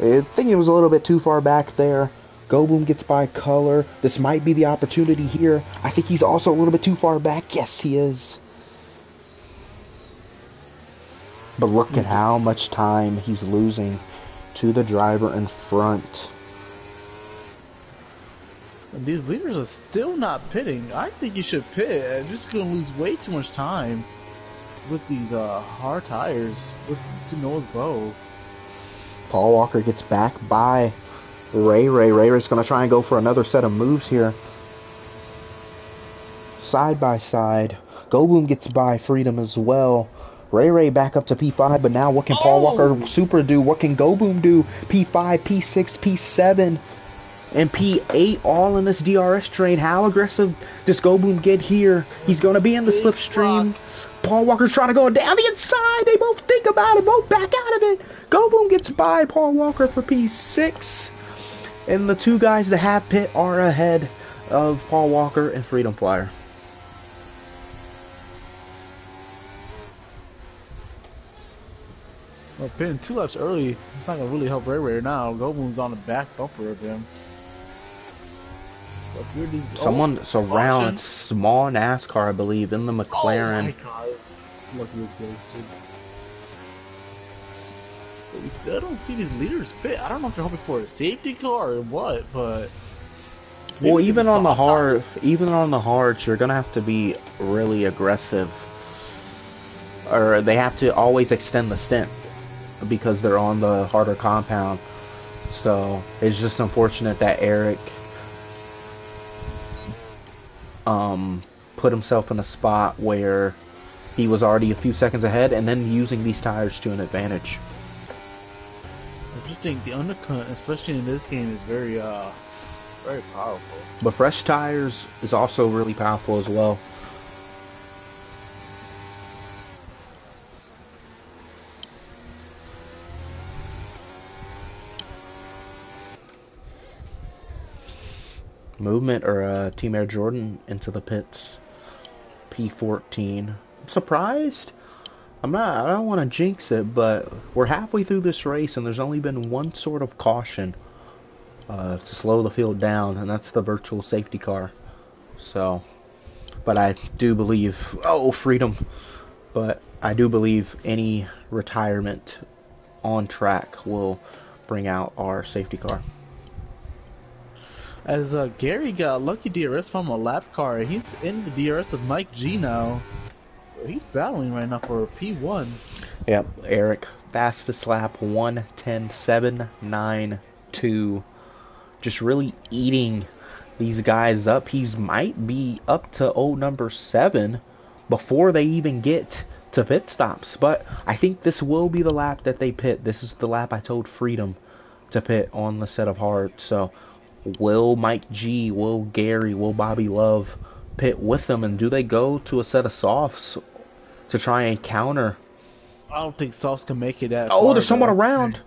Nice. I think it was a little bit too far back there. Go Boom gets by Color. This might be the opportunity here. I think he's also a little bit too far back. Yes, he is. But look at how much time he's losing to the driver in front. These leaders are still not pitting. I think you should pit. I'm just going to lose way too much time with these hard tires to Noah's Bowl. Paul Walker gets back by Ray Ray. Ray Ray's going to try and go for another set of moves here. Side by side. Go Boom gets by Freedom as well. Ray Ray back up to P5, but now what can Paul Walker Super do? What can Go Boom do? P5, P6, P7, and P8 all in this DRS train. How aggressive does Go Boom get here? He's going to be in the slipstream. Paul Walker's trying to go down the inside. They both think about it, both back out of it. Go Boom gets by Paul Walker for P6. And the two guys that have pit are ahead of Paul Walker and Freedom Flyer. Well, pitting 2 laps early, it's not going to really help Ray Ray now. Go Boom's on the back bumper of him. Someone surrounds small NASCAR, I believe, in the McLaren. Oh my God. Lucky was ghosted. But we still don't see these leaders pit. I don't know if they're hoping for a safety car or what, but well, even on the hards, you're gonna have to be really aggressive, or they have to always extend the stint because they're on the harder compound. So it's just unfortunate that Eric put himself in a spot where he was already a few seconds ahead, and then using these tires to an advantage. I just think the undercut, especially in this game, is very powerful. But fresh tires is also really powerful as well. Movement or Team Air Jordan into the pits. P14. I'm surprised. I don't want to jinx it, but we're halfway through this race and there's only been one sort of caution to slow the field down, and that's the virtual safety car. So, but I do believe, Freedom, but I do believe any retirement on track will bring out our safety car. As Gary got lucky DRS from a lap car, he's in the DRS of Mike G now. So he's battling right now for P1. Yep, Eric, fastest lap, 1:10.792. Just really eating these guys up. He's might be up to number 7 before they even get to pit stops. But I think this will be the lap that they pit. This is the lap I told Freedom to pit on the set of hard. So will Mike G, will Gary, will Bobby Love pit with them, and do they go to a set of softs to try and counter? I don't think softs can make it that Oh, far, there's someone though. around.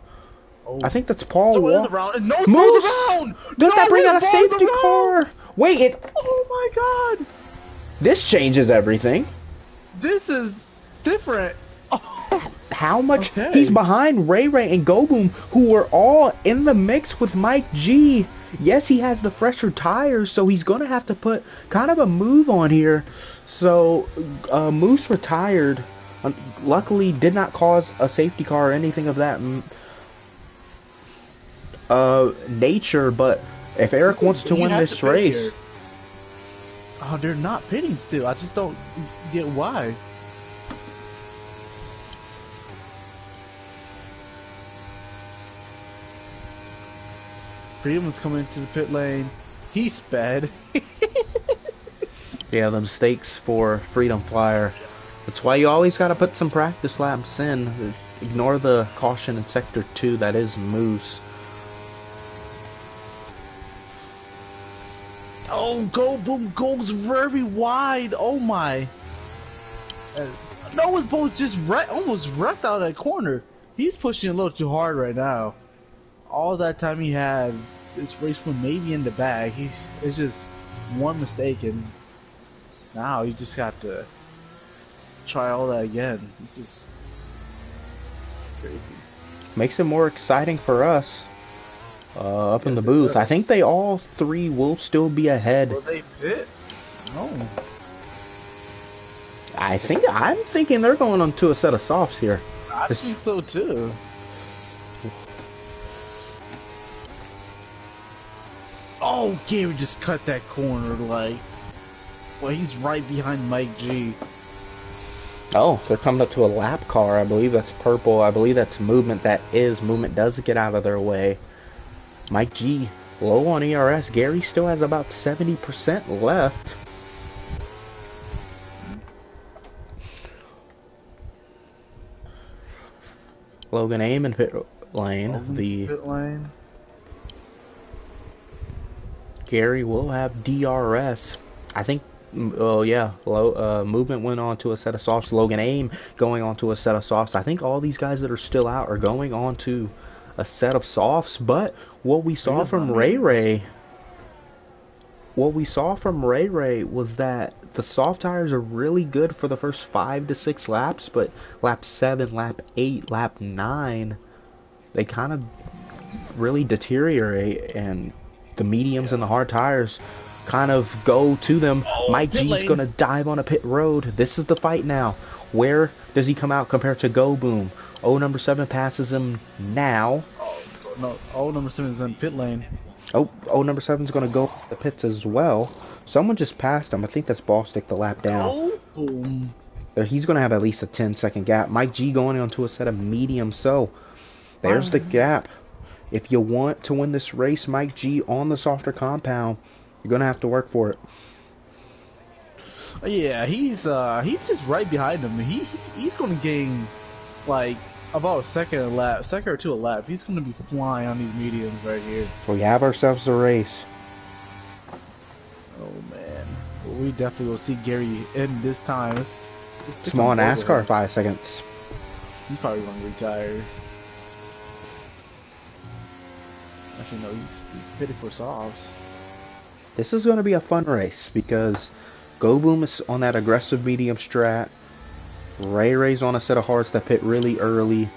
Oh. I think that's Paul Someone is Walker. around. No, Moose! around! Does that bring his out a ball's safety around! car? Wait, it. Oh my god! This changes everything. This is different. Oh. How much? Okay. He's behind Ray Ray and Go Boom, who were all in the mix with Mike G. Yes, he has the fresher tires, so he's going to have to put kind of a move on here. So, Moose retired. Luckily, did not cause a safety car or anything of that nature. But if Eric wants to win this race... Here. Oh, they're not pitting still. I just don't get why. Freedom was coming into the pit lane. He sped. Yeah, the mistakes for Freedom Flyer. That's why you always got to put some practice laps in. Ignore the caution in Sector 2. That is Moose. Oh, Go Boom goes very wide. Oh my. Noah's boat just almost wrecked out of that corner. He's pushing a little too hard right now. All that time he had, this race win maybe in the bag. It's just one mistake, and now you just have to try all that again. This is crazy. Makes it more exciting for us up in the Yes, it booth. does. I think they all three will still be ahead. Will they pit? No. I'm thinking they're going on to a set of softs here. I think so too. Oh, Gary just cut that corner like. Well, he's right behind Mike G. Oh, they're coming up to a lap car. I believe that's purple. I believe that's Movement. Movement does get out of their way. Mike G low on ERS. Gary still has about 70% left. Logan Aim in pit lane. Pit lane. Gary will have DRS. I think. Oh yeah, Movement went on to a set of softs. Logan Aim going on to a set of softs. I think all these guys that are still out are going on to a set of softs. But what we saw from Ray Ray was that the soft tires are really good for the first 5 to 6 laps, but lap 7, lap 8, lap 9, they kind of really deteriorate, and the mediums and the hard tires kind of go to them. Mike G's going to dive on a pit road. This is the fight now. Where does he come out compared to Go Boom? number 7 passes him now. No, number 7 is in pit lane. Number 7's going to go the pits as well. Someone just passed him. I think that's Ballstick the lap down. Oh, boom. He's going to have at least a 10-second gap. Mike G going onto a set of mediums. So there's the gap. If you want to win this race, Mike G on the softer compound, you're going to have to work for it. Yeah, he's just right behind him. He's going to gain like about a second or two a lap. He's going to be flying on these mediums right here. We have ourselves a race. Oh man, well, we definitely will see Gary in this time. Small NASCAR 5 seconds. He's probably going to retire. Actually, no, he's pitted for softs. This is going to be a fun race because Go Boom is on that aggressive medium strat. Ray Ray's on a set of hards that pit really early.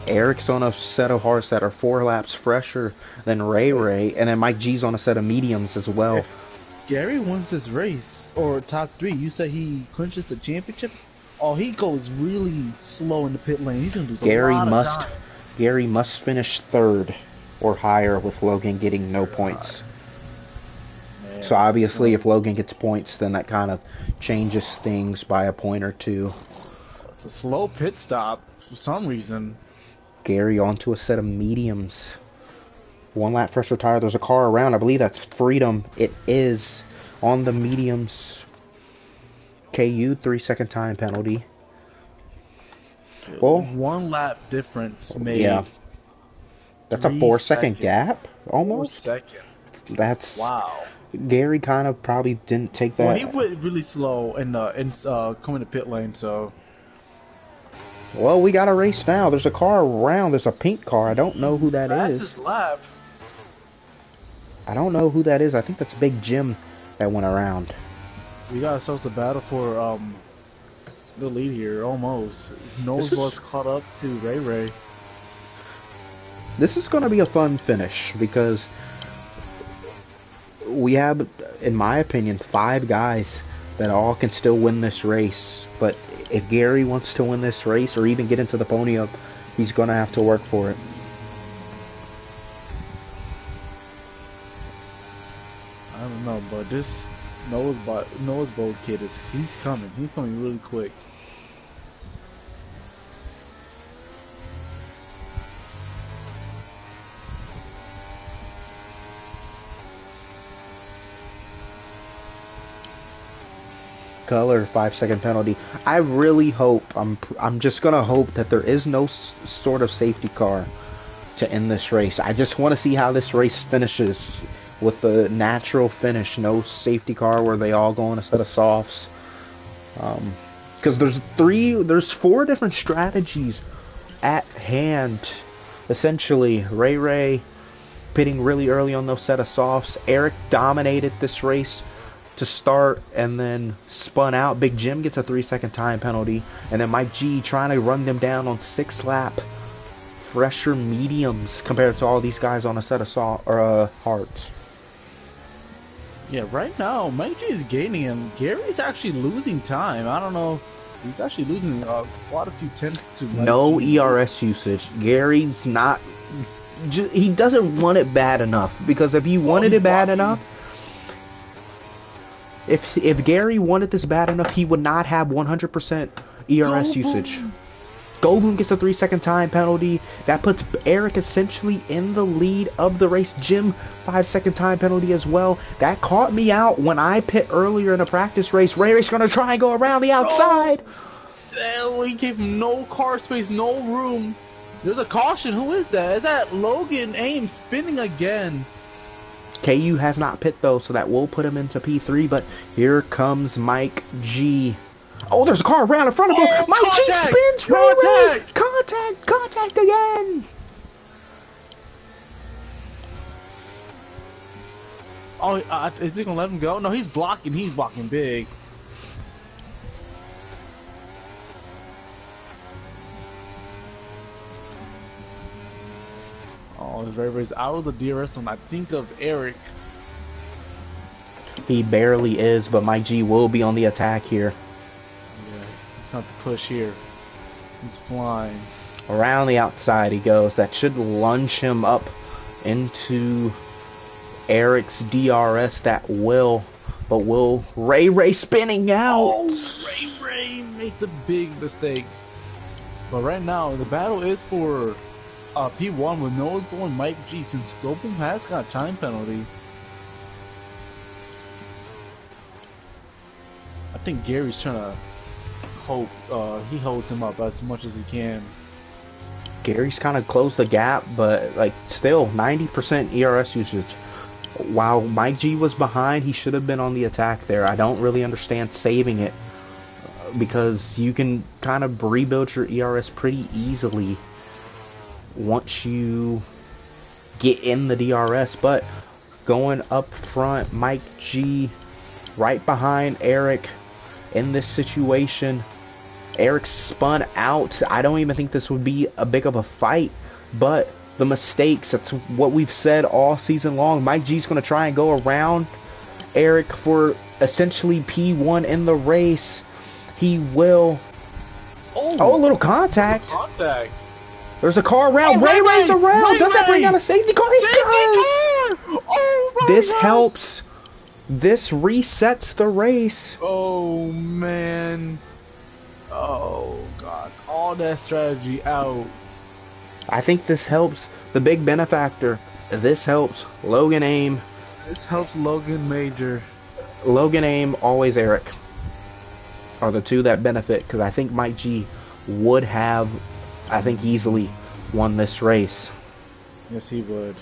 Eric's on a set of hards that are 4 laps fresher than Ray Ray. And then Mike G's on a set of mediums as well. If Gary wins this race, or top 3, you said he clinches the championship? Oh, he goes really slow in the pit lane. He's going to lose a lot of time. Gary must finish 3rd or higher with Logan getting no points. Man, so obviously if Logan gets points, then that kind of changes things by a point or 2. It's a slow pit stop for some reason. Gary onto a set of mediums. One lap fresher tire. There's a car around. I believe that's Freedom. It is on the mediums. KU 3-second time penalty. Well, 1 lap difference made. yeah. That's a 4-second gap, almost. 4 seconds. That's Wow. Gary kind of probably didn't take that. Well, he went really slow in coming to pit lane, so. Well, we got a race now. There's a car around. There's a pink car. I don't know who that is. Fastest lap. I don't know who that is. I think that's Big Jim that went around. We got ourselves a battle for the lead here, almost. Noseball's caught up to Ray Ray. This is going to be a fun finish because we have, in my opinion, 5 guys that all can still win this race. But if Gary wants to win this race or even get into the podium, he's going to have to work for it. I don't know, but this Noseball kid he's coming. He's coming really quick. Color 5-second penalty. I really hope, I'm just gonna hope that there is no sort of safety car to end this race. I just want to see how this race finishes with a natural finish, no safety car where they all go on a set of softs. Because there's 4 different strategies at hand. Essentially, Ray pitting really early on those set of softs. Eric dominated this race to start and then spun out. Big Jim gets a 3-second time penalty, and then Mike G trying to run them down on 6-lap fresher mediums compared to all these guys on a set of hards. Yeah, right now Mike G is gaining him. Gary's actually losing time. I don't know. He's actually losing quite a few tenths to Mike No G. ERS usage. Gary's not. He doesn't want it bad enough, because if he wanted it bad enough. If Gary wanted this bad enough, he would not have 100% ERS usage. Go Boom gets a 3-second time penalty. That puts Eric essentially in the lead of the race. Jim, 5-second time penalty as well. That caught me out when I pit earlier in a practice race. Ray's going to try and go around the outside. Oh, we gave him no car space, no room. There's a caution. Who is that? Is that Logan Ames spinning again? KU has not pit though, so that will put him into P3, but here comes Mike G. Oh, there's a car around in front of him. Mike Contact! G spins. Contact! Contact again. Oh, is he gonna let him go? No, he's blocking. He's blocking big. Oh, Ray's out of the DRS and I think of Eric. He barely is, but Mike G will be on the attack here. Yeah, he's got to push here. He's flying. Around the outside he goes. That should lunge him up into Eric's DRS. That will. But will Ray spinning out? Oh, Ray makes a big mistake. But right now, the battle is for P1 with Noseball and Mike G, since Go Boom has got a time penalty. I think Gary's trying to hope he holds him up as much as he can. Gary's kind of closed the gap, but like still 90% ERS usage. While Mike G was behind, he should have been on the attack there. I don't really understand saving it because you can kind of rebuild your ERS pretty easily once you get in the DRS. But going up front, Mike G right behind Eric in this situation. Eric spun out. I don't even think this would be a big of a fight, but the mistakes, that's what we've said all season long. Mike G's going to try and go around Eric for essentially P1 in the race. He will. Oh, a little contact. There's a car around. Ray's around. Does that bring out a safety car? It does. Oh, this helps. This resets the race. Oh, man. Oh, God. All that strategy out. I think this helps. The big benefactor this helps Logan Aim. This helps Logan Major. Logan Aim, always Eric are the two that benefit, because I think Mike G would have, I think, easily won this race. Yes, he would.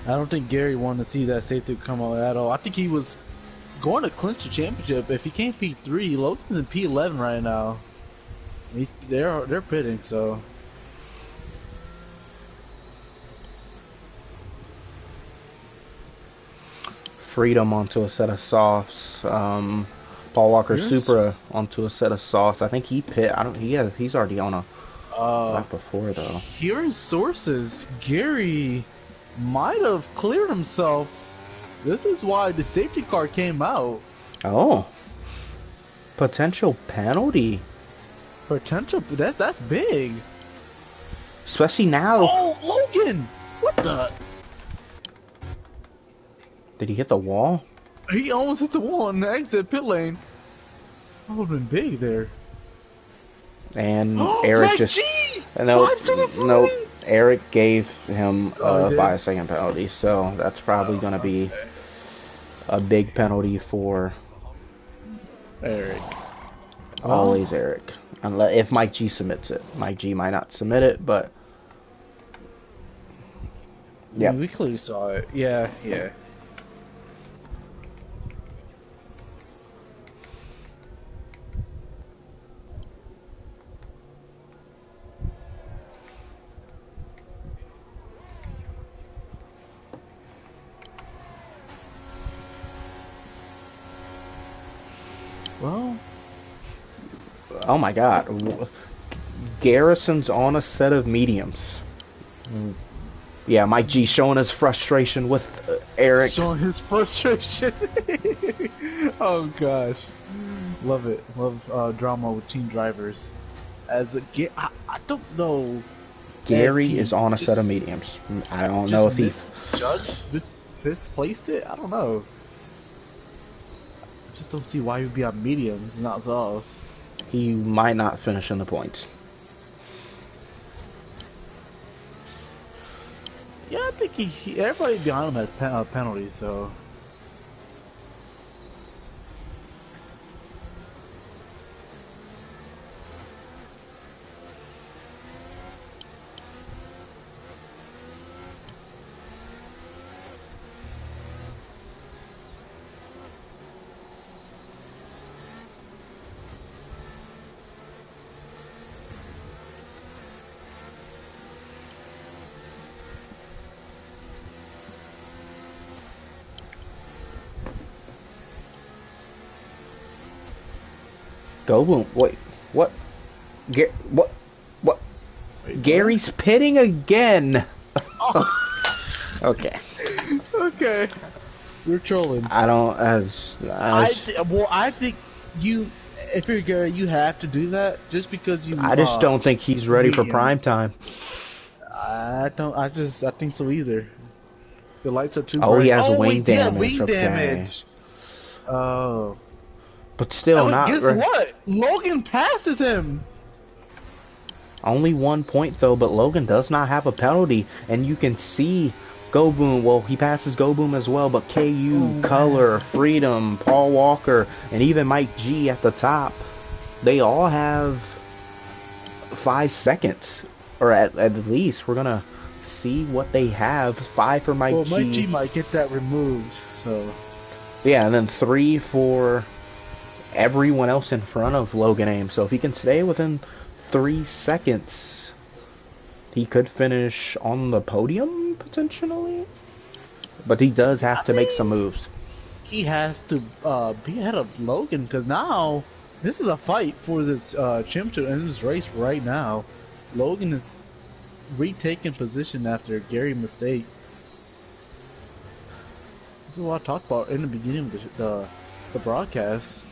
I don't think Gary wanted to see that safety come out at all. I think he was going to clinch the championship. If he can't P3, Logan's in P11 right now. They're pitting, so. Freedom onto a set of softs. Paul Walker Supra onto a set of softs. I think he pit. I don't. He's already on a lap before though. Hearing sources, Gary might have cleared himself. This is why the safety car came out. Oh, potential penalty. Potential. That's big. Especially now. Oh, Logan! What the? Did he hit the wall? He almost hit the wall in the exit pit lane. That would have been big there. And Eric just. No, Eric gave him a 5-second penalty, so that's probably going to be a big penalty for Eric. Always Eric. Unless if Mike G submits it. Mike G might not submit it, but yeah, we clearly saw it. Yeah. Well, oh my God, Garrison's on a set of mediums. Yeah, Mike G showing his frustration with Eric. Showing his frustration. Oh gosh, love it. Love drama with team drivers. As I don't know. Gary is on a set of mediums. I don't know if he's misplaced it. I don't know. I just don't see why he would be on mediums, not softs. He might not finish in the points. Yeah, I think everybody behind him has penalties, so. Goldblum, wait, what? What? Wait, Gary's pitting again. Oh. Okay. Okay. You're trolling. I don't. I think you, if you're Gary, you have to do that just because you. I just don't think he's ready for prime time. I think so either. The lights are too bright. He has wing damage. Wing damage. Oh. But still not. Guess what? Logan passes him. Only 1 point though, but Logan does not have a penalty, and you can see Go Boom. Well, he passes Go Boom as well, but KU, Color, Freedom, Paul Walker, and even Mike G at the top. They all have 5 seconds, or at least we're gonna see what they have. 5 for Mike G. Well, Mike G might get that removed, so. Yeah, and then 3 for everyone else in front of Logan Aim. So if he can stay within 3 seconds, he could finish on the podium potentially. But he does have to make some moves. He has to be ahead of Logan, because now this is a fight for this championship in this race right now. Logan is retaking position after Gary mistakes. This is what I talked about in the beginning of the broadcast.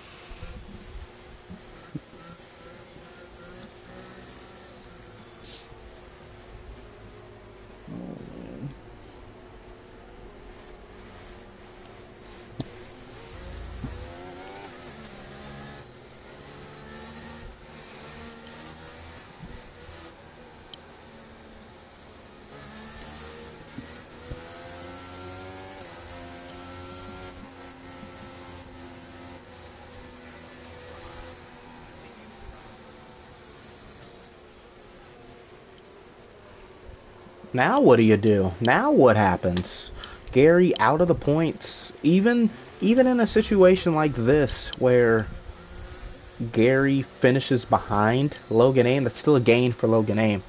Now what do you do? Now what happens? Gary out of the points. Even in a situation like this where Gary finishes behind Logan Aim, that's still a gain for Logan Aim.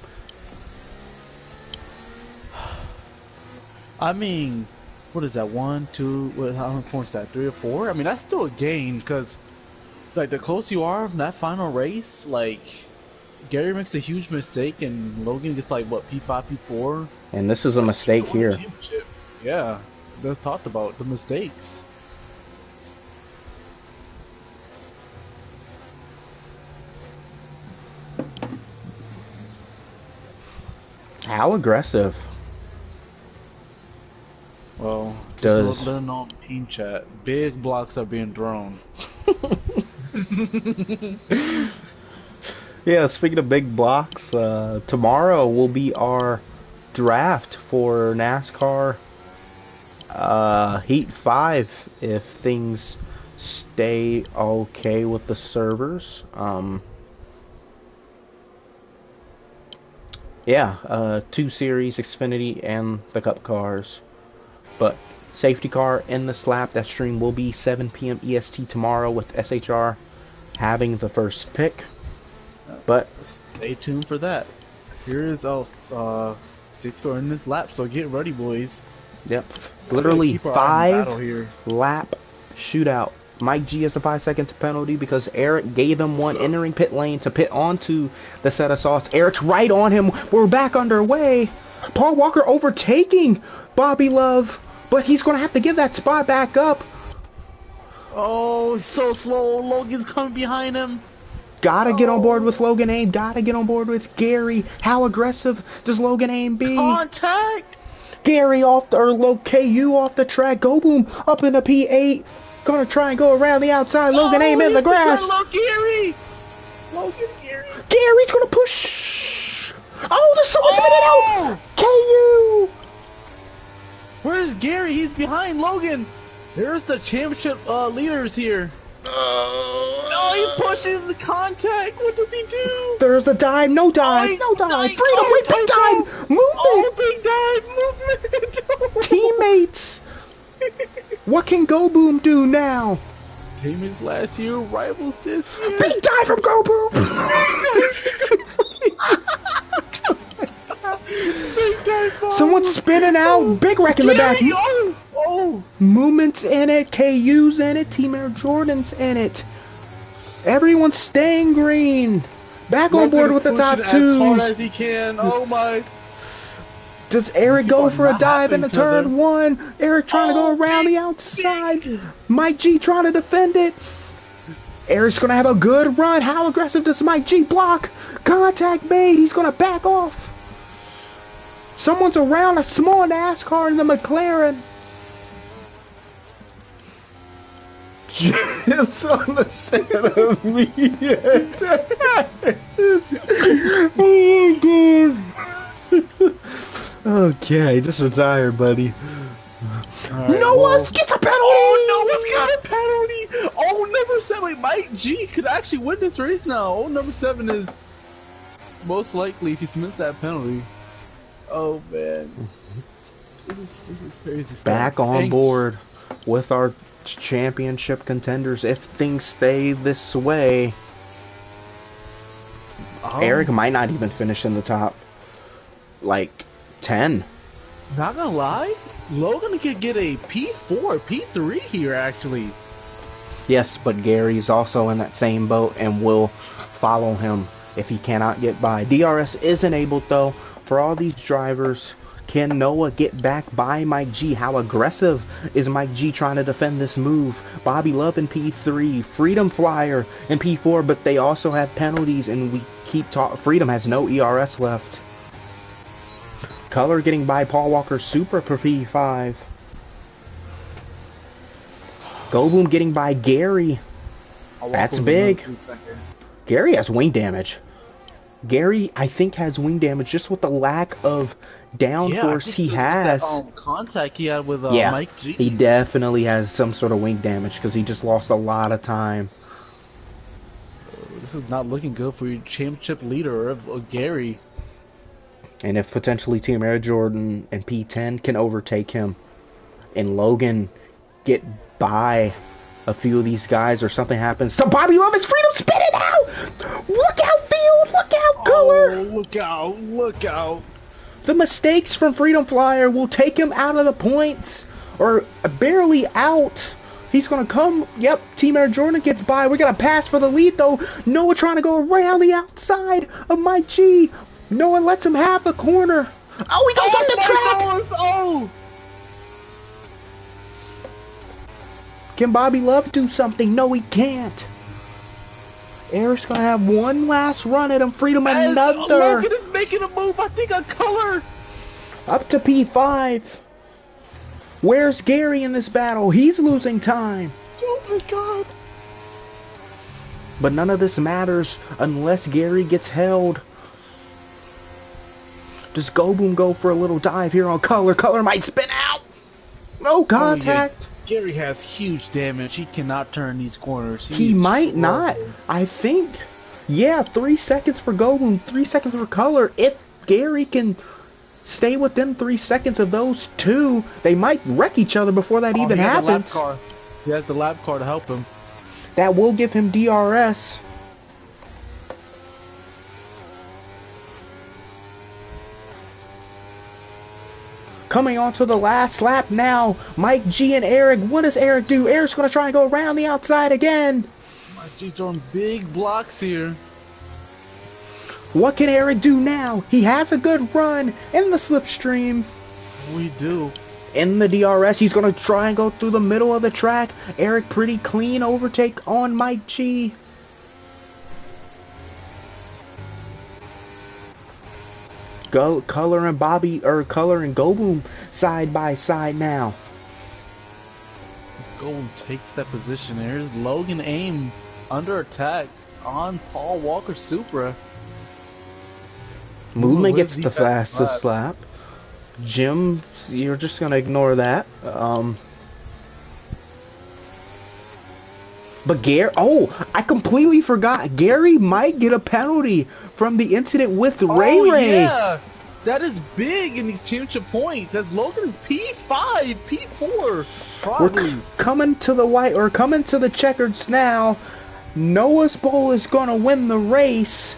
I mean, what is that? 1, 2, how many points is that? 3 or 4? I mean, that's still a gain because, like, the closer you are in that final race, like, Gary makes a huge mistake and Logan gets, like, what, P5, P4? And this is a mistake here. Yeah, that's talked about, the mistakes. How aggressive? Well, just let them know in team chat. Big blocks are being thrown. Yeah, speaking of big blocks, tomorrow will be our draft for NASCAR Heat 5 if things stay okay with the servers. Yeah, 2 series, Xfinity and the Cup cars. But safety car in the slap, that stream will be 7 p.m. EST tomorrow with SHR having the first pick. But stay tuned for that. Here's safety car in this lap, so get ready, boys. Yep, literally 5 lap shootout. Mike G has a 5-second penalty because Eric gave him one entering pit lane to pit onto the set of softs. Eric's right on him. We're back underway. Paul Walker overtaking Bobby Love, but he's going to have to give that spot back up. Oh, so slow. Logan's coming behind him. Gotta get on board with Logan Aim. Gotta get on board with Gary. How aggressive does Logan Aim be? Contact! Gary off the, or KU off the track. Go Boom up in the P8. Gonna try and go around the outside. Logan Aim in the grass. Gary! Logan, Gary. Gary's gonna push. Oh, there's someone spinning out. KU. Where's Gary? He's behind Logan. There's the championship leaders here. Oh, he pushes the contact. What does he do? There's the dive. No dive. No dive. Freedom. Wait, big dive. Movement. Big dive. Movement. Teammates. What can Go Boom do now? Teammates last year, rivals this year. Big dive from Go Boom. Big dive. Someone's spinning out. Big wreck in the back. Oh. Movement's in it. KU's in it. Team Air Jordan's in it. Everyone's staying green. Back on board with the top 2. As hard as he can. Oh my. Does Eric go for a dive in the turn 1? Eric trying to go around the outside. Mike G trying to defend it. Eric's going to have a good run. How aggressive does Mike G block? Contact made. He's going to back off. Someone's around a small NASCAR in the McLaren. It's on the side of me. Oh, God. Okay, just retire, buddy. Right, Noah gets a penalty! Oh, Noah's got a penalty! Oh, number 7. Wait, Mike G could actually win this race now. Oh, number 7 is most likely if he submits that penalty. Oh, man. This is crazy stuff. Back on board with our championship contenders if things stay this way. Eric might not even finish in the top, like, 10. Not gonna lie, Logan could get a P4, P3 here actually. Yes, but Gary's also in that same boat and will follow him if he cannot get by. DRS is enabled though for all these drivers. Can Noah get back by Mike G? How aggressive is Mike G trying to defend this move? Bobby Love in P3, Freedom Flyer in P4, but they also have penalties and we keep talking. Freedom has no ERS left. Color getting by Paul Walker Super for P5. Go Boom getting by Gary. That's big. Gary has wing damage. Gary, I think, has wing damage just with the lack of downforce he has. That, contact he had with Mike G. He definitely has some sort of wing damage because he just lost a lot of time. This is not looking good for your championship leader of Gary. And if potentially Team Air Jordan and P10 can overtake him and Logan get by a few of these guys or something happens to Bobby Love, his freedom, spin it out! Look out, Field! Look out, Color! Oh, look out! Look out! The mistakes from Freedom Flyer will take him out of the points, or barely out. He's going to come. Yep, Team Air Jordan gets by. We're going to pass for the lead, though. Noah trying to go around the outside of Mike G. Noah lets him have the corner. Oh, he goes up the track. Oh! Can Bobby Love do something? No, he can't. Eric's going to have one last run at him. Freedom another. Logan is making a move, I think, on Color. Up to P5. Where's Gary in this battle? He's losing time. Oh my god. But none of this matters unless Gary gets held. Does Goboom go for a little dive here on Color? Color might spin out. No contact. Oh, yeah. Gary has huge damage. He cannot turn these corners. He might not. I think. Yeah, 3 seconds for Goboom, 3 seconds for Color. If Gary can stay within 3 seconds of those two, they might wreck each other before that even happens. He has the lap car to help him. That will give him DRS. Coming on to the last lap now, Mike G and Eric. What does Eric do? Eric's going to try and go around the outside again. Mike G throwing big blocks here. What can Eric do now? He has a good run in the slipstream. We do. In the DRS, he's going to try and go through the middle of the track. Eric, pretty clean overtake on Mike G. Color and Color and Goboom side by side now. Goboom takes that position. There's Logan Aim under attack on Paul Walker Supra. Movement gets the fastest lap. Jim, you're just gonna ignore that. But Gary, I completely forgot. Gary might get a penalty from the incident with Ray Ray. Yeah, that is big in these championship points. As Logan is P5, P4, probably. We're coming to the checkers now. Noah's Bowl is gonna win the race,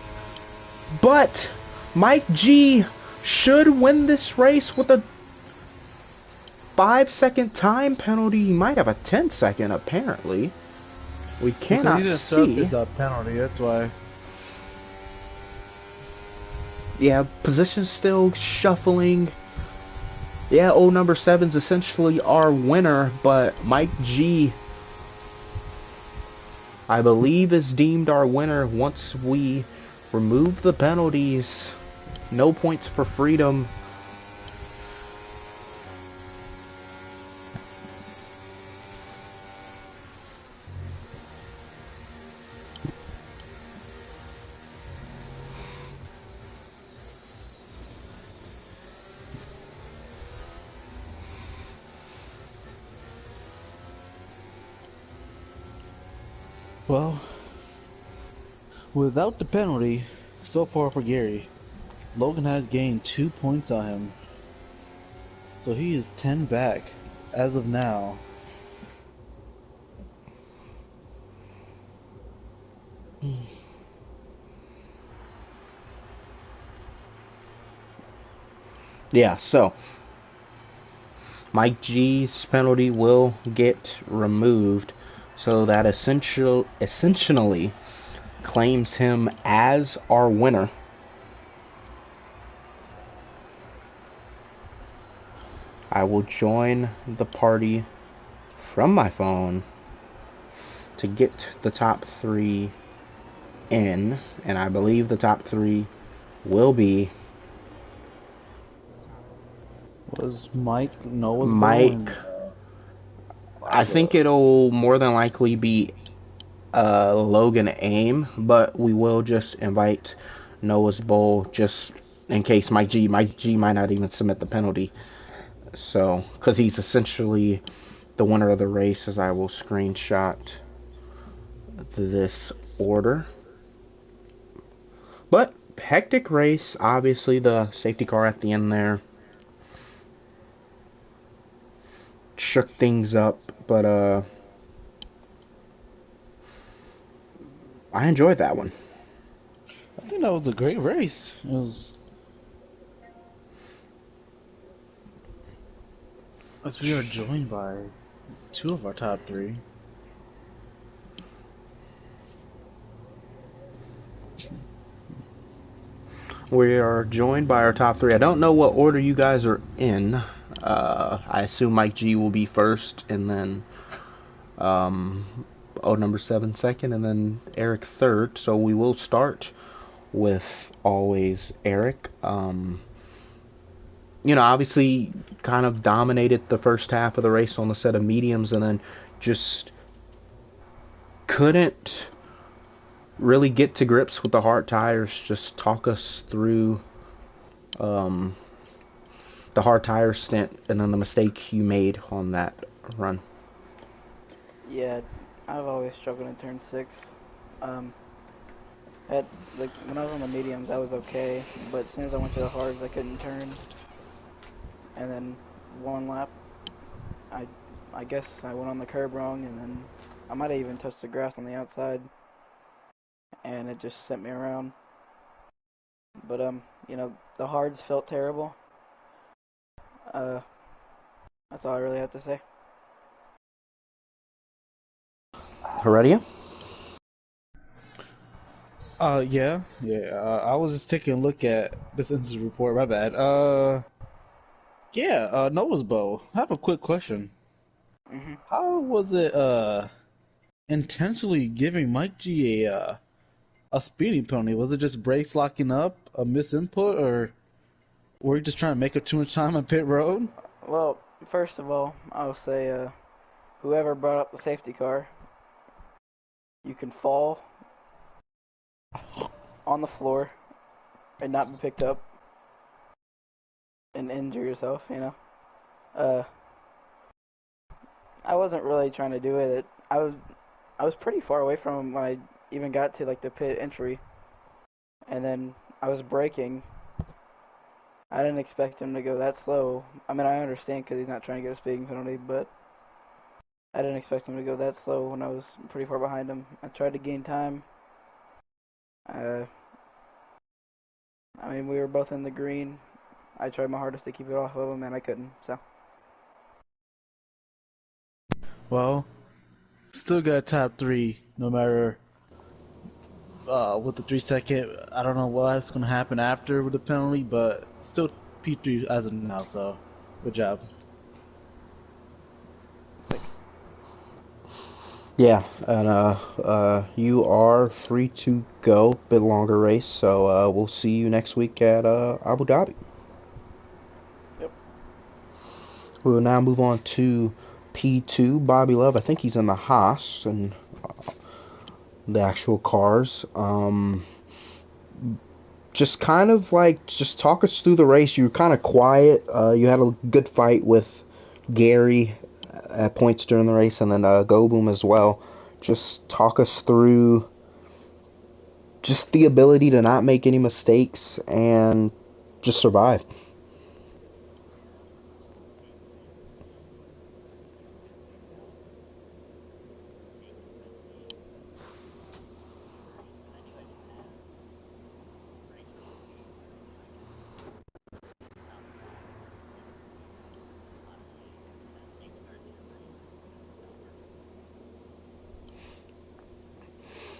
but Mike G should win this race with a 5-second time penalty. He might have a 10-second apparently. We cannot he didn't see. His penalty, that's why. Yeah, position's still shuffling. Yeah, old number 7's essentially our winner, but Mike G, I believe, is deemed our winner once we remove the penalties. No points for Freedom. Well, without the penalty, so far for Gary, Logan has gained 2 points on him. So he is 10 back as of now. Yeah, so Mike G's penalty will get removed, so that essentially claims him as our winner. I will join the party from my phone to get the top 3 in, and I believe the top 3 will be Mike. I think it'll more than likely be Logan Aim, but we will just invite Noah's Bowl just in case Mike G might not even submit the penalty. So, because he's essentially the winner of the race, as I will screenshot this order. But hectic race. Obviously, the safety car at the end there shook things up, but I enjoyed that one. I think that was a great race. It was as we are joined by two of our top three. We are joined by our top three. I don't know what order you guys are in. I assume Mike G will be first, and then um, number 7 second, and then Eric third. So we will start with always Eric. Obviously kind of dominated the first half of the race on the set of mediums, and then just couldn't really get to grips with the hard tires. Just talk us through um, the hard tire stint and then the mistake you made on that run. Yeah, I've always struggled in turn 6. Um, at like when I was on the mediums, I was okay, but as soon as I went to the hards, I couldn't turn. And then one lap, I I guess I went on the curb wrong, and then I might have even touched the grass on the outside, and it just sent me around. But the hards felt terrible. Uh, that's all I really have to say. Heredia? Yeah. I was just taking a look at this incident report. My bad. Yeah. Noah's Bow. I have a quick question. hmm How was it intentionally giving Mike G a speeding penalty? Was it just brakes locking up, a misinput, or were you just trying to make up too much time on pit road? Well, first of all, I'll say whoever brought up the safety car, you can fall on the floor and not be picked up and injure yourself, Uh, I wasn't really trying to do it. I was pretty far away from him when I even got to like the pit entry, and then I was braking. I didn't expect him to go that slow. I mean, I understand because he's not trying to get a speeding penalty, but I didn't expect him to go that slow when I was pretty far behind him. I tried to gain time. Uh, I mean, we were both in the green. I tried my hardest to keep it off of him, and I couldn't. So, Well, still got top three, no matter with the 3 second. I don't know what's going to happen after with the penalty, but still P3 as of now. So, good job. thanks. Yeah, and you are free to go. Bit longer race, so we'll see you next week at Abu Dhabi. Yep. We will now move on to P2. Bobby Love, I think he's in the Haas and the actual cars. Just kind of like, just talk us through the race. You were kind of quiet. You had a good fight with Gary at points during the race, and then Go Boom as well. Just talk us through just the ability to not make any mistakes and just survive.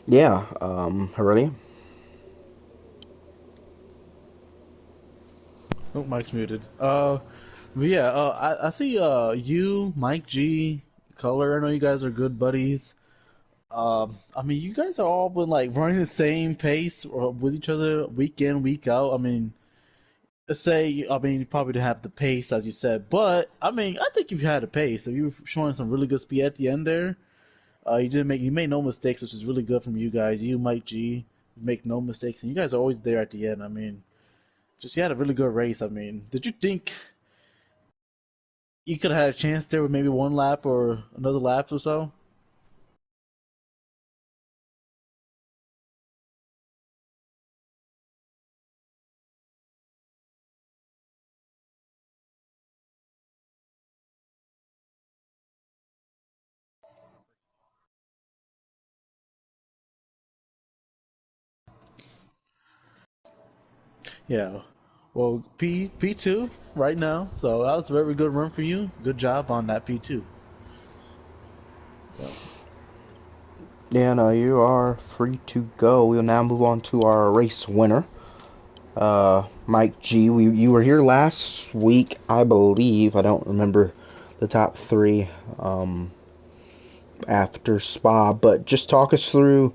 Yeah, Heredia? Oh, Mike's muted. But yeah, I see you, Mike G, Color. I know you guys are good buddies. I mean, you guys are all been like running the same pace or with each other week in, week out. I mean, let's say, I mean, you probably didn't have the pace as you said, but I mean, I think you've had a pace. So you were showing some really good speed at the end there. You made no mistakes, which is really good from you guys. You, Mike G, you make no mistakes, and you guys are always there at the end. I mean, just you had a really good race. I mean, did you think you could have had a chance there with maybe one lap or another lap or so? Yeah. Well, P2 right now. So that was a very good run for you. Good job on that P2. Yep. Yeah, no, you are free to go. We'll now move on to our race winner, Mike G. You were here last week, I believe. I don't remember the top three after Spa, but just talk us through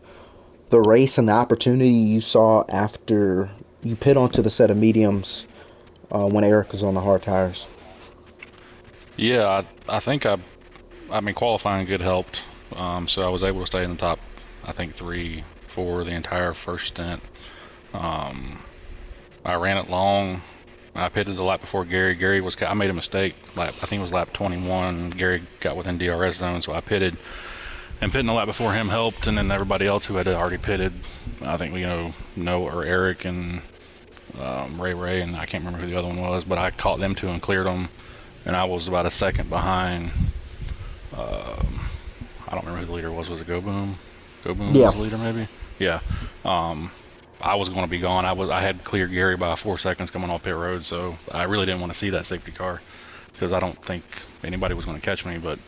the race and the opportunity you saw after you pit onto the set of mediums when Eric was on the hard tires. Yeah, I think I mean, qualifying good helped. So I was able to stay in the top, I think, three for the entire first stint. I ran it long. I pitted the lap before Gary. I made a mistake. I think it was lap 21. Gary got within DRS zone, so I pitted. And pitting the lap before him helped, and then everybody else who had already pitted, I think Noah or Eric and Ray, and I can't remember who the other one was, but I caught them two and cleared them, and I was about a second behind. I don't remember who the leader was. Was it Go Boom? Go Boom Yeah. was the leader, maybe. Yeah. I was going to be gone. I had cleared Gary by 4 seconds coming off pit road, so I really didn't want to see that safety car because I don't think anybody was going to catch me. But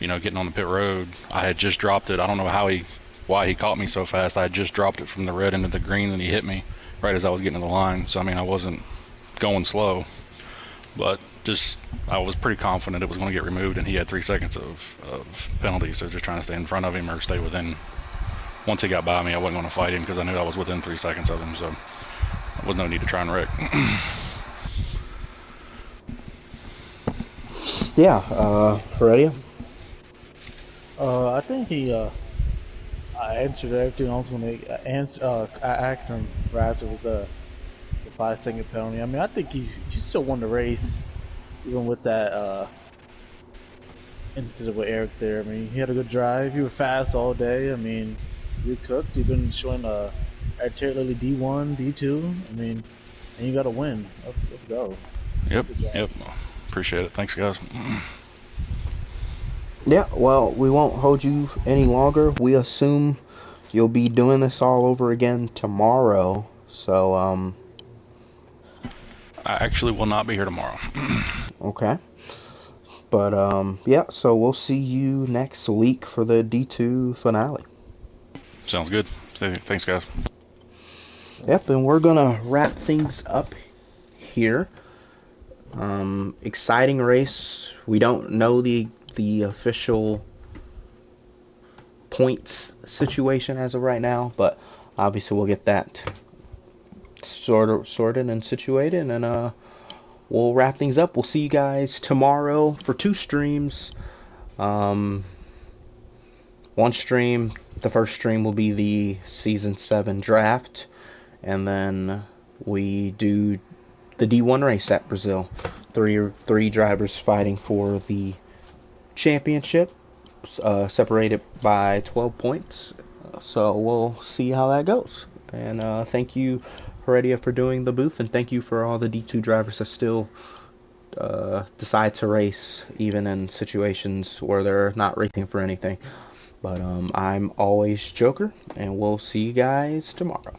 getting on the pit road, I had just dropped it. I don't know why he caught me so fast. I had just dropped it from the red into the green, and he hit me right as I was getting to the line. So I mean, I wasn't going slow, but I was pretty confident it was going to get removed, and he had 3 seconds of penalty. So just trying to stay in front of him or stay within. Once he got by me, I wasn't going to fight him because I knew I was within 3 seconds of him, so there was no need to try and wreck. Yeah, Heredia? I think I answered everything I was going to answer. I asked him right after with the 5-second penalty. I mean, I think you still won the race, even with that incident with Eric there. I mean, he had a good drive. You were fast all day. I mean, you cooked. You've been showing arterially D1, D2. I mean, and you got to win. Let's go. Yep. Appreciate it. Thanks, guys. Yeah, well, we won't hold you any longer. We assume you'll be doing this all over again tomorrow. So, I actually will not be here tomorrow. Okay. But, yeah, so we'll see you next week for the D2 finale. Sounds good. Thanks, guys. Yep, and we're gonna wrap things up here. Exciting race. We don't know the official points situation as of right now, but obviously we'll get that sorted and situated, and we'll wrap things up. We'll see you guys tomorrow for 2 streams. One stream, the first stream will be the Season 7 draft, and then we do the D1 race at Brazil. Three drivers fighting for the championship, separated by 12 points. So we'll see how that goes. And thank you, Heredia, for doing the booth, and thank you for all the D2 drivers that still decide to race, even in situations where they're not racing for anything. But I'm always Joker, and we'll see you guys tomorrow.